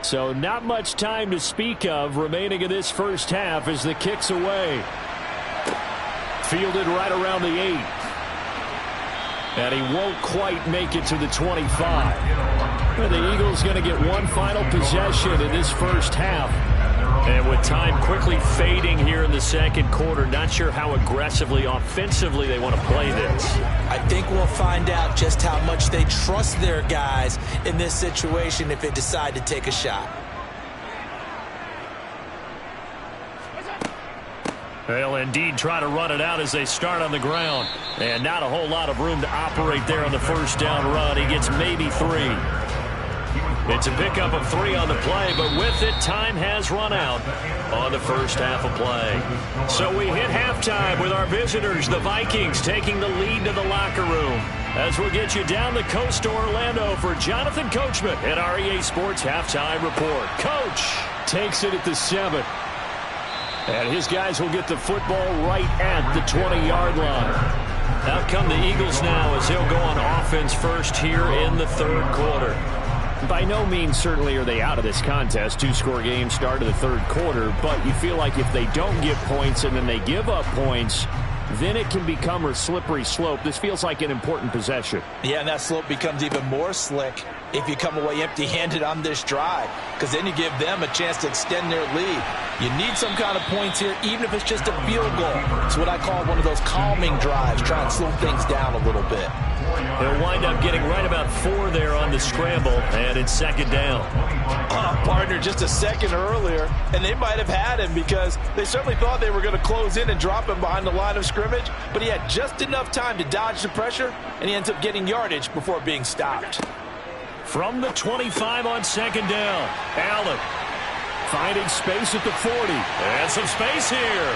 So not much time to speak of remaining in this first half as the kick's away. Fielded right around the 8. And he won't quite make it to the 25. Well, the Eagles going to get one final possession in this first half. And with time quickly fading here in the second quarter, not sure how aggressively, offensively they want to play this. I think we'll find out just how much they trust their guys in this situation if they decide to take a shot. They'll indeed try to run it out as they start on the ground. And not a whole lot of room to operate there on the first down run. He gets maybe 3. It's a pickup of 3 on the play, but with it, time has run out on the first half of play. So we hit halftime with our visitors, the Vikings, taking the lead to the locker room. As we'll get you down the coast to Orlando for Jonathan Coachman at our EA Sports Halftime Report. Coach takes it at the 7. And his guys will get the football right at the 20-yard line. Out come the Eagles now as they'll go on offense first here in the third quarter. By no means certainly are they out of this contest. 2-score game start of the third quarter, but you feel like if they don't get points and then they give up points, then it can become a slippery slope. This feels like an important possession. Yeah, and that slope becomes even more slick if you come away empty-handed on this drive, because then you give them a chance to extend their lead. You need some kind of points here, even if it's just a field goal. It's what I call one of those calming drives, try and slow things down a little bit. They'll wind up getting right about 4 there on the scramble, and it's second down. Partner, just a second earlier, and they might have had him because they certainly thought they were going to close in and drop him behind the line of scrimmage, but he had just enough time to dodge the pressure, and he ends up getting yardage before being stopped. From the 25 on second down, Allen finding space at the 40. And some space here.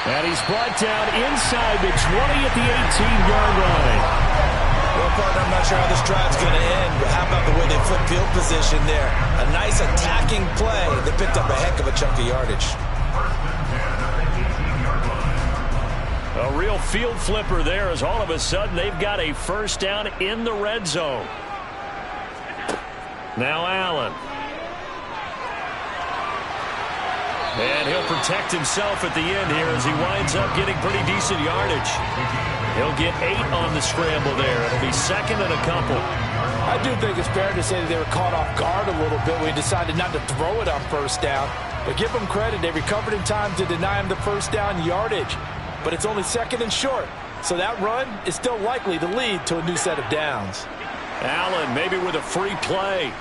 And he's brought down inside the 20 at the 18-yard line. Well, partner, I'm not sure how this drive's going to end, but how about the way they flip field position there? A nice attacking play that picked up a heck of a chunk of yardage. A real field flipper there as all of a sudden they've got a first down in the red zone. Now Allen. And he'll protect himself at the end here as he winds up getting pretty decent yardage. He'll get 8 on the scramble there. It'll be second and a couple. I do think it's fair to say that they were caught off guard a little bit when he decided not to throw it on first down. But give them credit. They recovered in time to deny him the first down yardage. But it's only second and short. So that run is still likely to lead to a new set of downs. Allen maybe with a free play.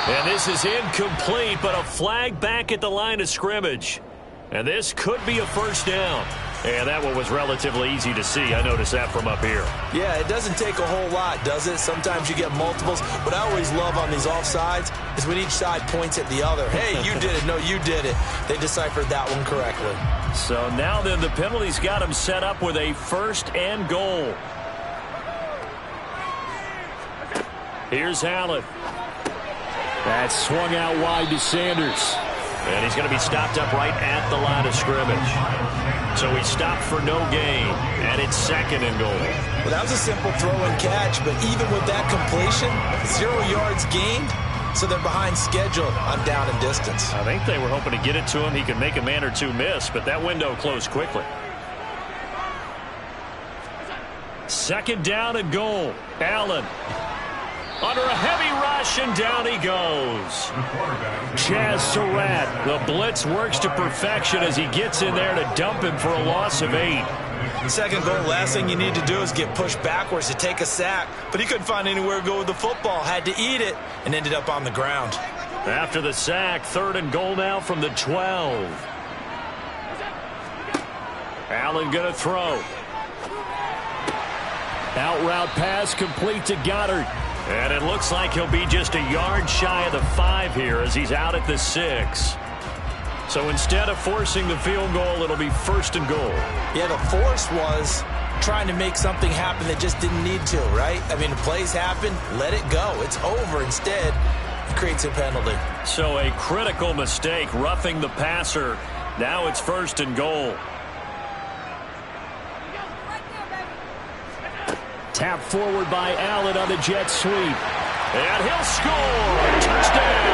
And this is incomplete, but a flag back at the line of scrimmage. And this could be a first down. And that one was relatively easy to see. I noticed that from up here. Yeah, it doesn't take a whole lot, does it? Sometimes you get multiples. What I always love on these offsides is when each side points at the other. Hey, you did it. No, you did it. They deciphered that one correctly. So now then the penalty's got him set up with a 1st and goal. Here's Allen. That's swung out wide to Sanders. And he's going to be stopped up right at the line of scrimmage. So he stopped for no gain, and it's 2nd and goal. Well, that was a simple throw and catch, but even with that completion, 0 yards gained, so they're behind schedule on down and distance. I think they were hoping to get it to him. He could make a man or two miss, but that window closed quickly. 2nd down and goal. Allen under a heavy rush, and down he goes. Chaz Surratt, the blitz works to perfection as he gets in there to dump him for a loss of 8. 2nd goal, last thing you need to do is get pushed backwards to take a sack. But he couldn't find anywhere to go with the football, had to eat it, and ended up on the ground. After the sack, 3rd and goal now from the 12. Allen going to throw. Out route pass complete to Goddard. And it looks like he'll be just a yard shy of the 5 here as he's out at the 6. So instead of forcing the field goal, it'll be 1st and goal. Yeah, the force was trying to make something happen that just didn't need to, right? I mean, the plays happen, let it go. It's over. Instead, it creates a penalty. So a critical mistake, roughing the passer. Now it's 1st and goal. Tap forward by Allen on the jet sweep. And he'll score. Touchdown,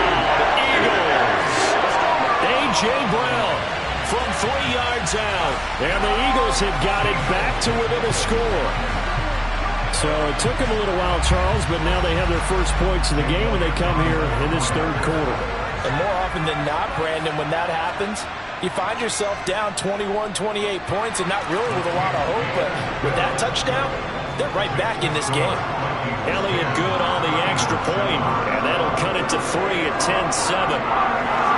Eagles. A.J. Brown from 3 yards out. And the Eagles have got it back to within a score. So it took them a little while, Charles, but now they have their first points in the game when they come here in this 3rd quarter. And more often than not, Brandon, when that happens, you find yourself down 21, 28 points and not really with a lot of hope. But with that touchdown, they're right back in this game. Elliott good on the extra point, and that'll cut it to 3 at 10-7.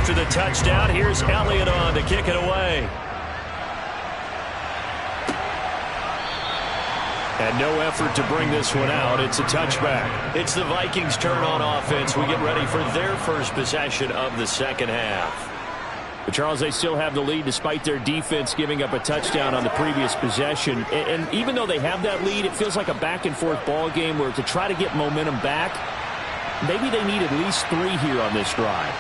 After the touchdown, here's Elliott on to kick it away. And no effort to bring this one out. It's a touchback. It's the Vikings' turn on offense. We get ready for their first possession of the 2nd half. But Charles, they still have the lead despite their defense giving up a touchdown on the previous possession. And even though they have that lead, it feels like a back-and-forth ball game where to try to get momentum back, maybe they need at least 3 here on this drive.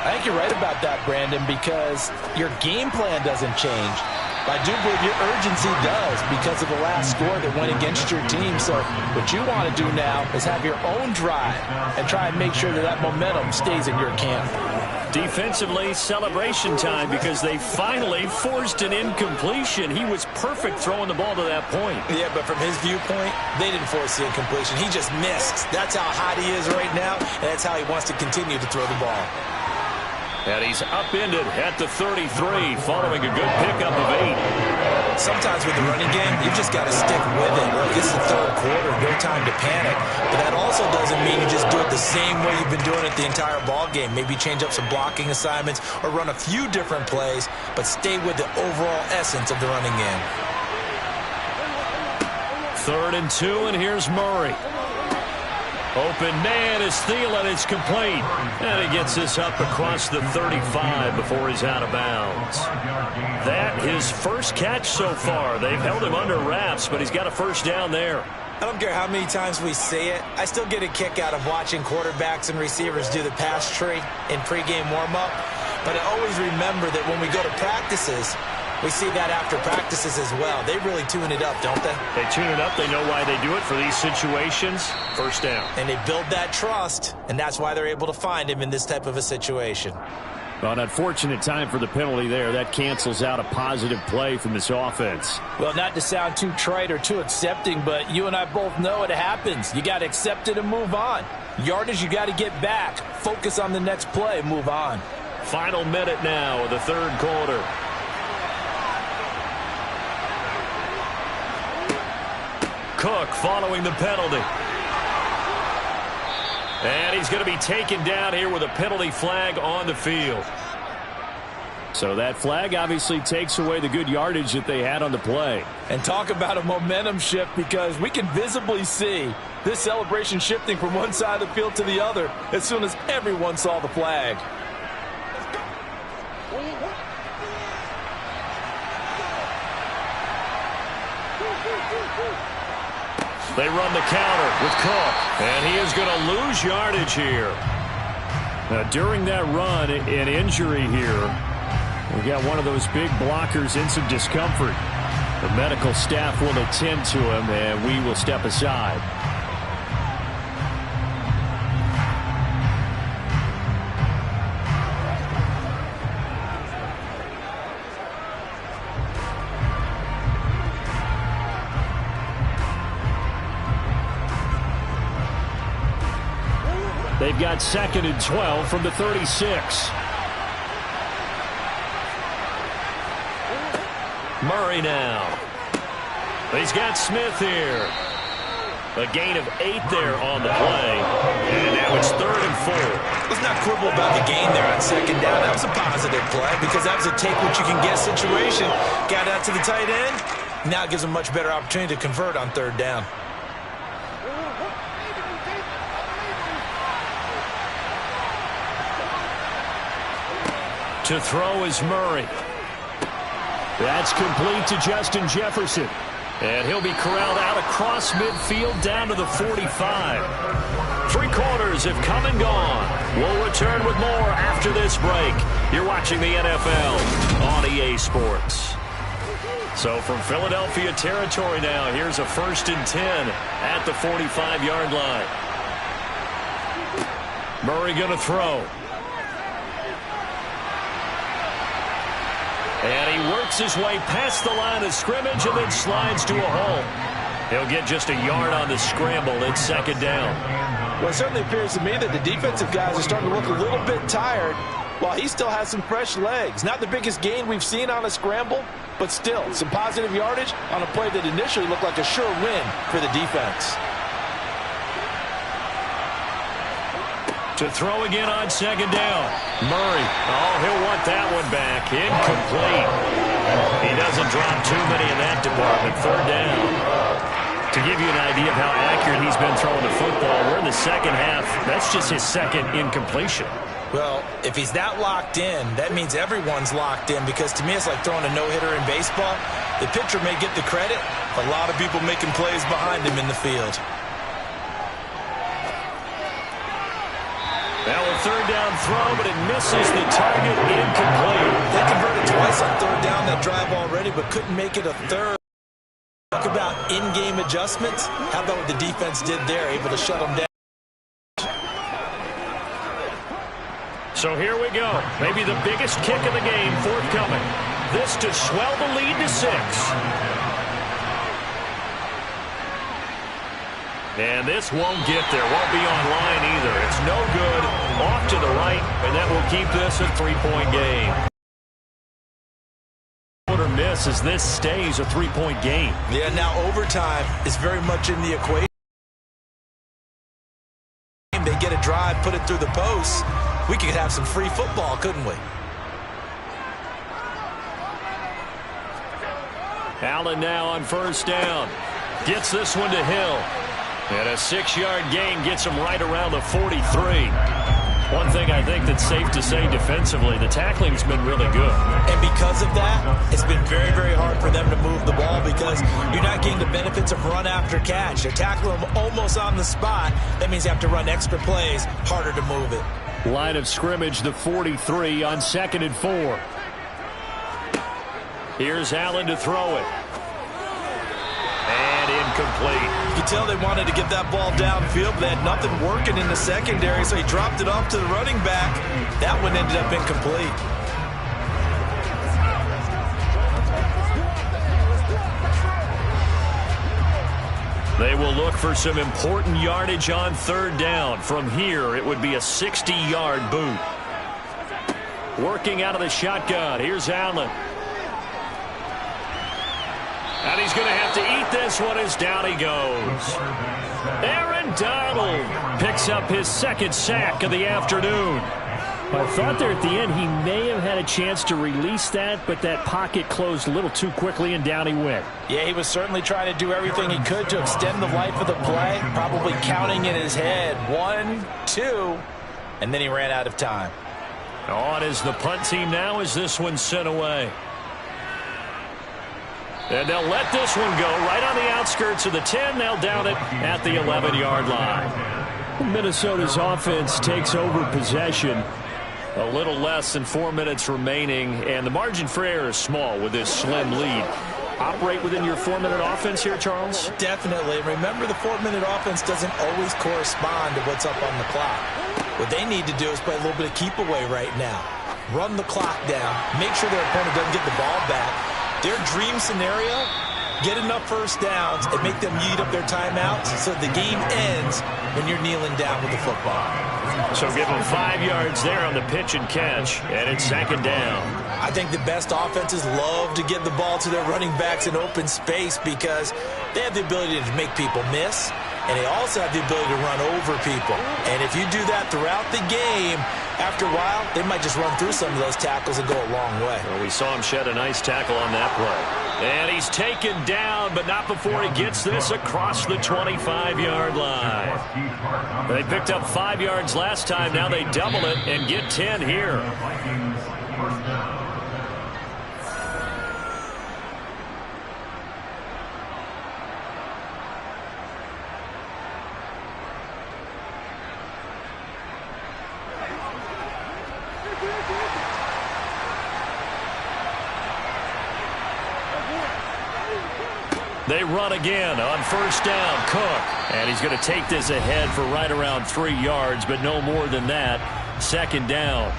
I think you're right about that, Brandon, because your game plan doesn't change. I do believe your urgency does because of the last score that went against your team. So what you want to do now is have your own drive and try and make sure that that momentum stays in your camp. Defensively, celebration time because they finally forced an incompletion. He was perfect throwing the ball to that point. Yeah, but from his viewpoint, they didn't force the incompletion. He just missed. That's how hot he is right now, and that's how he wants to continue to throw the ball. And he's upended at the 33, following a good pickup of 8. Sometimes with the running game, you've just got to stick with it. Look, this is the 3rd quarter, no time to panic. But that also doesn't mean you just do it the same way you've been doing it the entire ball game. Maybe change up some blocking assignments or run a few different plays, but stay with the overall essence of the running game. 3rd and 2, and here's Murray. Open man is Thielen. It's complete. And he gets this up across the 35 before he's out of bounds. That his first catch so far. They've held him under wraps, but he's got a first down there. I don't care how many times we see it. I still get a kick out of watching quarterbacks and receivers do the pass tree in pregame warm-up. But I always remember that when we go to practices, we see that after practices as well. They really tune it up, don't they? They tune it up. They know why they do it for these situations. First down. And they build that trust, and that's why they're able to find him in this type of a situation. Well, an unfortunate time for the penalty there. That cancels out a positive play from this offense. Well, not to sound too trite or too accepting, but you and I both know it happens. You got to accept it and move on. Yardage, you got to get back. Focus on the next play, move on. Final minute now of the third quarter. Cook following the penalty. And he's going to be taken down here with a penalty flag on the field. So that flag obviously takes away the good yardage that they had on the play. And talk about a momentum shift, because we can visibly see this celebration shifting from one side of the field to the other as soon as everyone saw the flag. They run the counter with Cook, and he is going to lose yardage here. Now, during that run, an injury here. We got one of those big blockers in some discomfort. The medical staff will attend to him, and we will step aside. They've got 2nd and 12 from the 36. Murray now. He's got Smith here. A gain of 8 there on the play. And now it's 3rd and 4. Let's not quibble about the gain there on 2nd down. That was a positive play because that was a take-what-you-can-get situation. Got out to the tight end. Now it gives them a much better opportunity to convert on 3rd down. To throw is Murray. That's complete to Justin Jefferson. And he'll be corralled out across midfield down to the 45. 3 quarters have come and gone. We'll return with more after this break. You're watching the NFL on EA Sports. So from Philadelphia territory now, here's a 1st and 10 at the 45-yard line. Murray going to throw. And he works his way past the line of scrimmage and then slides to a hole. He'll get just a yard on the scramble. It's 2nd down. Well, it certainly appears to me that the defensive guys are starting to look a little bit tired while he still has some fresh legs. Not the biggest gain we've seen on a scramble, but still some positive yardage on a play that initially looked like a sure win for the defense. To throw again on 2nd down. Murray. Oh, he'll want that one back. Incomplete. He doesn't drop too many in that department. 3rd down. To give you an idea of how accurate he's been throwing the football, we're in the 2nd half. That's just his 2nd incompletion. Well, if he's that locked in, that means everyone's locked in, because to me it's like throwing a no-hitter in baseball. The pitcher may get the credit, a lot of people making plays behind him in the field. Now a 3rd down throw, but it misses the target. Incomplete. They converted twice on 3rd down that drive already, but couldn't make it a 3rd. Talk about in-game adjustments. How about what the defense did there, able to shut them down? So here we go. Maybe the biggest kick of the game forthcoming. This to swell the lead to 6. And this won't get there. Won't be online either. It's no good. Off to the right, and that will keep this a 3-point game. Quarter miss as this stays a 3-point game. Yeah, now overtime is very much in the equation. They get a drive, put it through the posts. We could have some free football, couldn't we? Allen now on 1st down. Gets this one to Hill. And a 6-yard gain gets him right around the 43. One thing I think that's safe to say defensively, the tackling's been really good. And because of that, it's been very, very hard for them to move the ball because you're not getting the benefits of run after catch. They're tackling them almost on the spot. That means you have to run extra plays, harder to move it. Line of scrimmage, the 43 on 2nd and 4. Here's Allen to throw it. And incomplete. You can tell they wanted to get that ball downfield, but they had nothing working in the secondary, so he dropped it off to the running back. That one ended up incomplete. They will look for some important yardage on 3rd down. From here, it would be a 60-yard boot. Working out of the shotgun. Here's Allen. And he's going to have to eat this one as down he goes. Aaron Donald picks up his 2nd sack of the afternoon. I thought there at the end he may have had a chance to release that, but that pocket closed a little too quickly and down he went. Yeah, he was certainly trying to do everything he could to extend the life of the play, probably counting in his head 1, 2, and then he ran out of time. On is the punt team now as this one's sent away. And they'll let this one go right on the outskirts of the 10. They'll down it at the 11-yard line. Minnesota's offense takes over possession. A little less than 4 minutes remaining, and the margin for error is small with this slim lead. Operate within your 4-minute offense here, Charles? Definitely. Remember, the 4-minute offense doesn't always correspond to what's up on the clock. What they need to do is play a little bit of keep away right now. Run the clock down. Make sure their opponent doesn't get the ball back. Their dream scenario, get enough first downs and make them eat up their timeouts so the game ends when you're kneeling down with the football. So give them 5 yards there on the pitch and catch, and it's 2nd down. I think the best offenses love to get the ball to their running backs in open space because they have the ability to make people miss, and they also have the ability to run over people. And if you do that throughout the game, after a while, they might just run through some of those tackles and go a long way. Well, we saw him shed a nice tackle on that play. And he's taken down, but not before he gets this across the 25-yard line. They picked up 5 yards last time. Now they double it and get 10 here. They run again on 1st down. Cook. And he's going to take this ahead for right around 3 yards, but no more than that. 2nd down.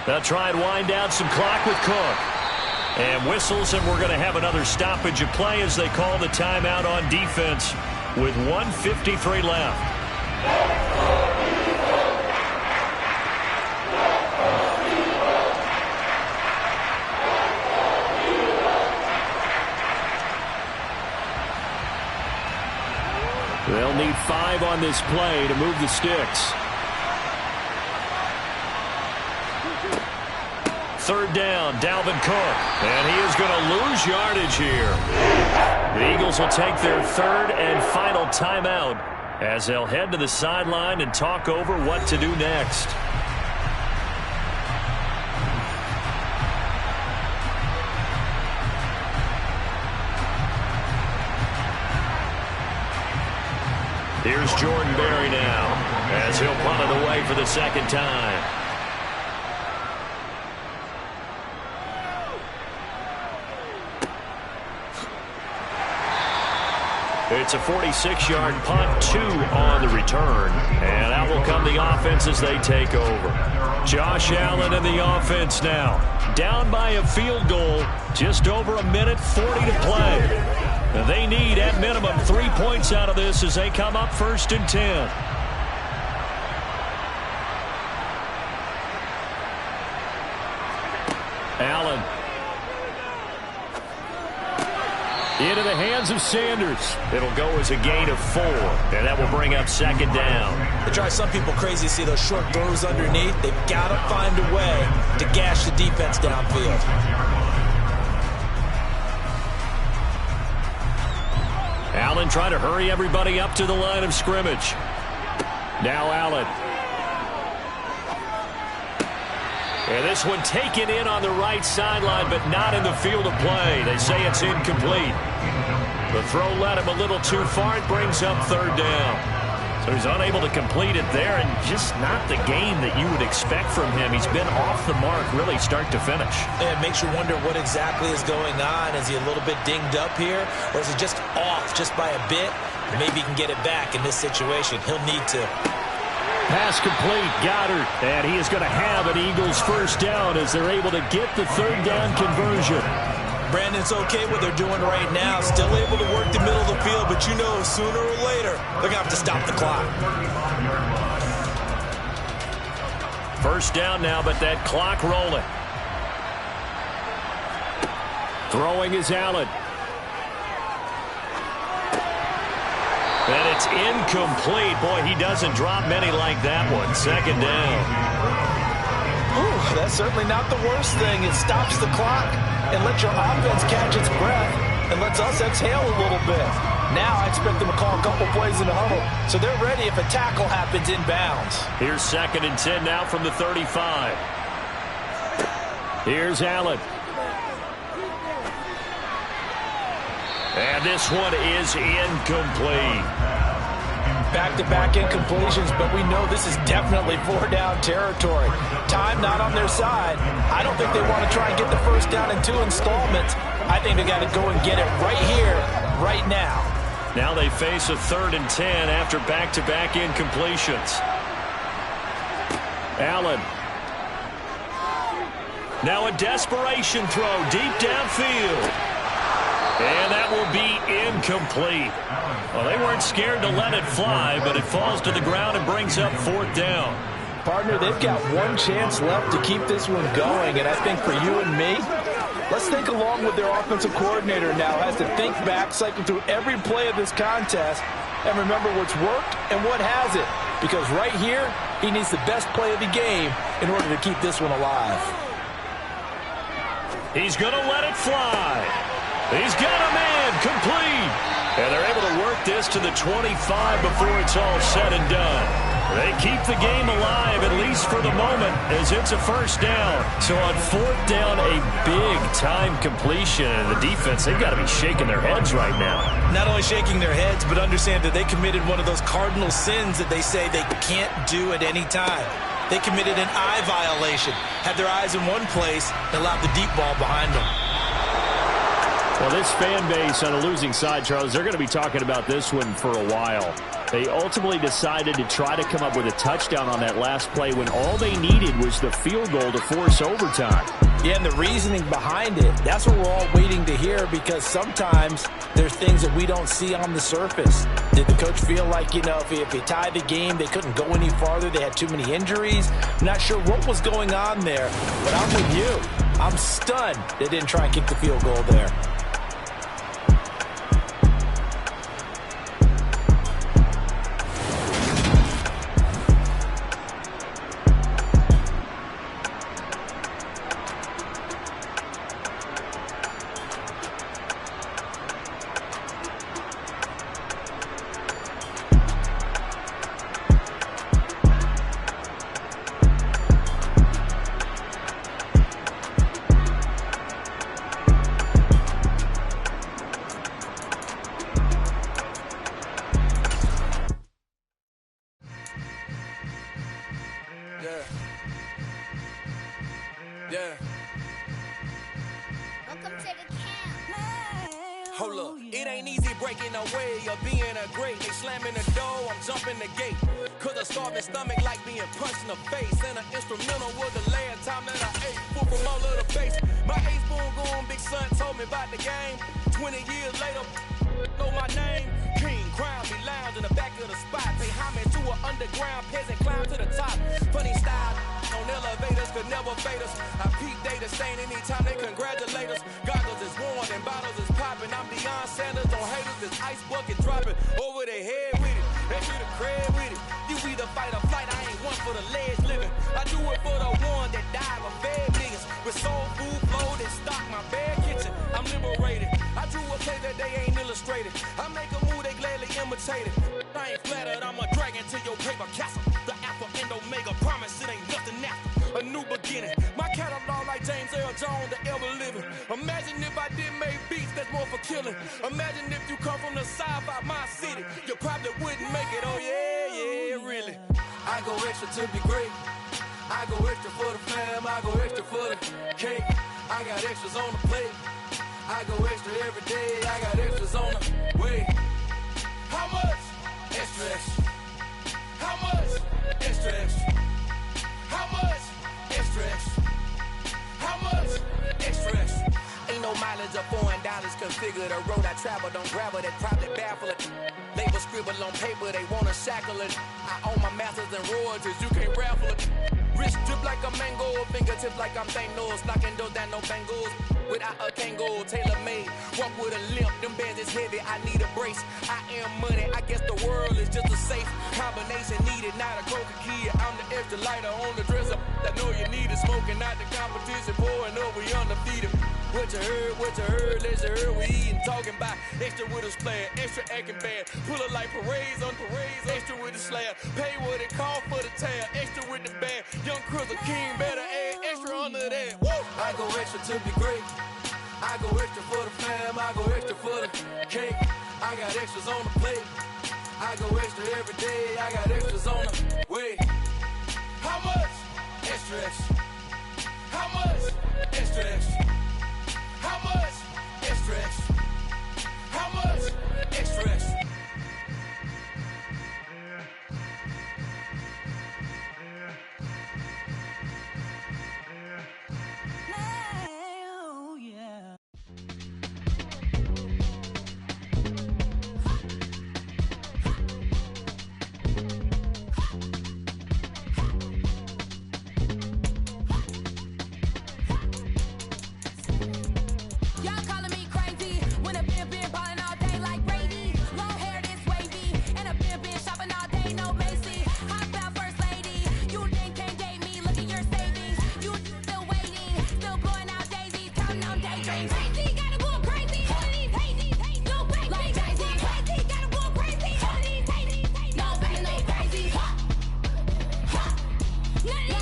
They'll try and wind down some clock with Cook. And whistles, and we're going to have another stoppage of play as they call the timeout on defense with 1:53 left. They'll need 5 on this play to move the sticks. 3rd down, Dalvin Cook. And he is going to lose yardage here. The Eagles will take their 3rd and final timeout as they'll head to the sideline and talk over what to do next. Here's Jordan Berry now as he'll punt it away for the 2nd time. It's a 46-yard punt, 2 on the return. And out will come the offense as they take over. Josh Allen in the offense now. Down by a field goal, just over a minute 40 to play. And they need, at minimum, 3 points out of this as they come up 1st and 10. Allen Into the hands of Sanders. It'll go as a gain of 4, and that will bring up second down. It drives some people crazy to see those short throws underneath. They've got to find a way to gash the defense downfield. Allen trying to hurry everybody up to the line of scrimmage. Now Allen. And this one taken in on the right sideline, but not in the field of play. They say it's incomplete. The throw led him a little too far. It brings up third down. So he's unable to complete it there, and just not the game that you would expect from him. He's been off the mark really start to finish. It makes you wonder what exactly is going on. Is he a little bit dinged up here, or is he just off just by a bit? Maybe he can get it back in this situation. He'll need to. Pass complete, Goddard, and he is going to have an Eagles first down as they're able to get the third down conversion. Brandon's okay what they're doing right now. Still able to work the middle of the field, but you know sooner or later they're going to have to stop the clock. First down now, but that clock rolling. Throwing is Allen. And it's incomplete. Boy, he doesn't drop many like that one. Second down. Ooh, that's certainly not the worst thing. It stops the clock and lets your offense catch its breath and lets us exhale a little bit. Now I expect them to call a couple plays in the huddle, so they're ready if a tackle happens inbounds. Here's 2nd and 10 now from the 35. Here's Allen. And this one is incomplete. Back-to-back incompletions, but we know this is definitely 4-down territory. Time not on their side. I don't think they want to try and get the first down in 2 installments. I think they got to go and get it right here, right now. Now they face a 3rd and 10 after back-to-back incompletions. Allen. Now a desperation throw deep downfield. And that will be incomplete. Well, they weren't scared to let it fly, but it falls to the ground and brings up 4th down. Partner, they've got one chance left to keep this one going, and I think for you and me, let's think along with their offensive coordinator now has to think back, cycle through every play of this contest, and remember what's worked and what hasn't. Because right here, he needs the best play of the game in order to keep this one alive. He's going to let it fly. He's got a man complete. And they're able to work this to the 25 before it's all said and done. They keep the game alive, at least for the moment, as it's a first down. So on 4th down, a big-time completion. And the defense, they've got to be shaking their heads right now. Not only shaking their heads, but understand that they committed one of those cardinal sins that they say they can't do at any time. They committed an eye violation, had their eyes in one place, and allowed the deep ball behind them. Well, this fan base on a losing side, Charles, they're going to be talking about this one for a while. They ultimately decided to try to come up with a touchdown on that last play when all they needed was the field goal to force overtime. Yeah, and the reasoning behind it, that's what we're all waiting to hear, because sometimes there's things that we don't see on the surface. Did the coach feel like, you know, if he tied the game, they couldn't go any farther, they had too many injuries? I'm not sure what was going on there, but I'm with you. I'm stunned they didn't try and kick the field goal there. for the ledge living. I do it for the one that died of fed niggas. With soul food flow that stock my bare kitchen. I'm liberated. I drew a play that they ain't illustrated. I make a move they gladly imitated. I ain't flattered, I'm a dragon to your paper castle. The alpha and omega promise it ain't nothing after. A new beginning. My catalog like James Earl Jones, the ever living. Imagine if I did make beats that's more for killing. Imagine if you come from the side by my city. You probably wouldn't make it, oh yeah, really. I go extra to be great. I go extra for the fam, I go extra for the cake. I got extras on the plate. I go extra every day, I got extras on the way. How much? Extra, extra. How much? Extra, extra. How much? Extra, extra. How much? Extra, extra. Ain't no mileage or $4 configure the road I travel. Don't gravel that probably baffle it. Label scribble on paper, they wanna shackle it. I own my masters and royalties, you can't raffle it. Wrist drip like a mango, fingertips like I'm Thanos. Knocking those down, no bangles. Without a Kango, tailor-made. Walk with a limp, them bands is heavy, I need a brace. I am money, I guess the world is just a safe combination needed, not a coca key. I'm the extra lighter on the dresser. I know you need it, smoking out the competition, pouring up, we undefeated. What you heard, let you heard, we eating, talking about extra with a splash, extra acting bad. Pull it like parades on parades, extra with the slab. Pay what it cost for the tab, extra with the bag. Young Crystal King better add extra under that. Woo! I go extra to be great. I go extra for the fam, I go extra for the cake. I got extras on the plate. I go extra every day, I got extras on the way. How much? Extra, extra. How much? Extra, extra. How much? Extra, extra. How much? Extra, extra. Yeah.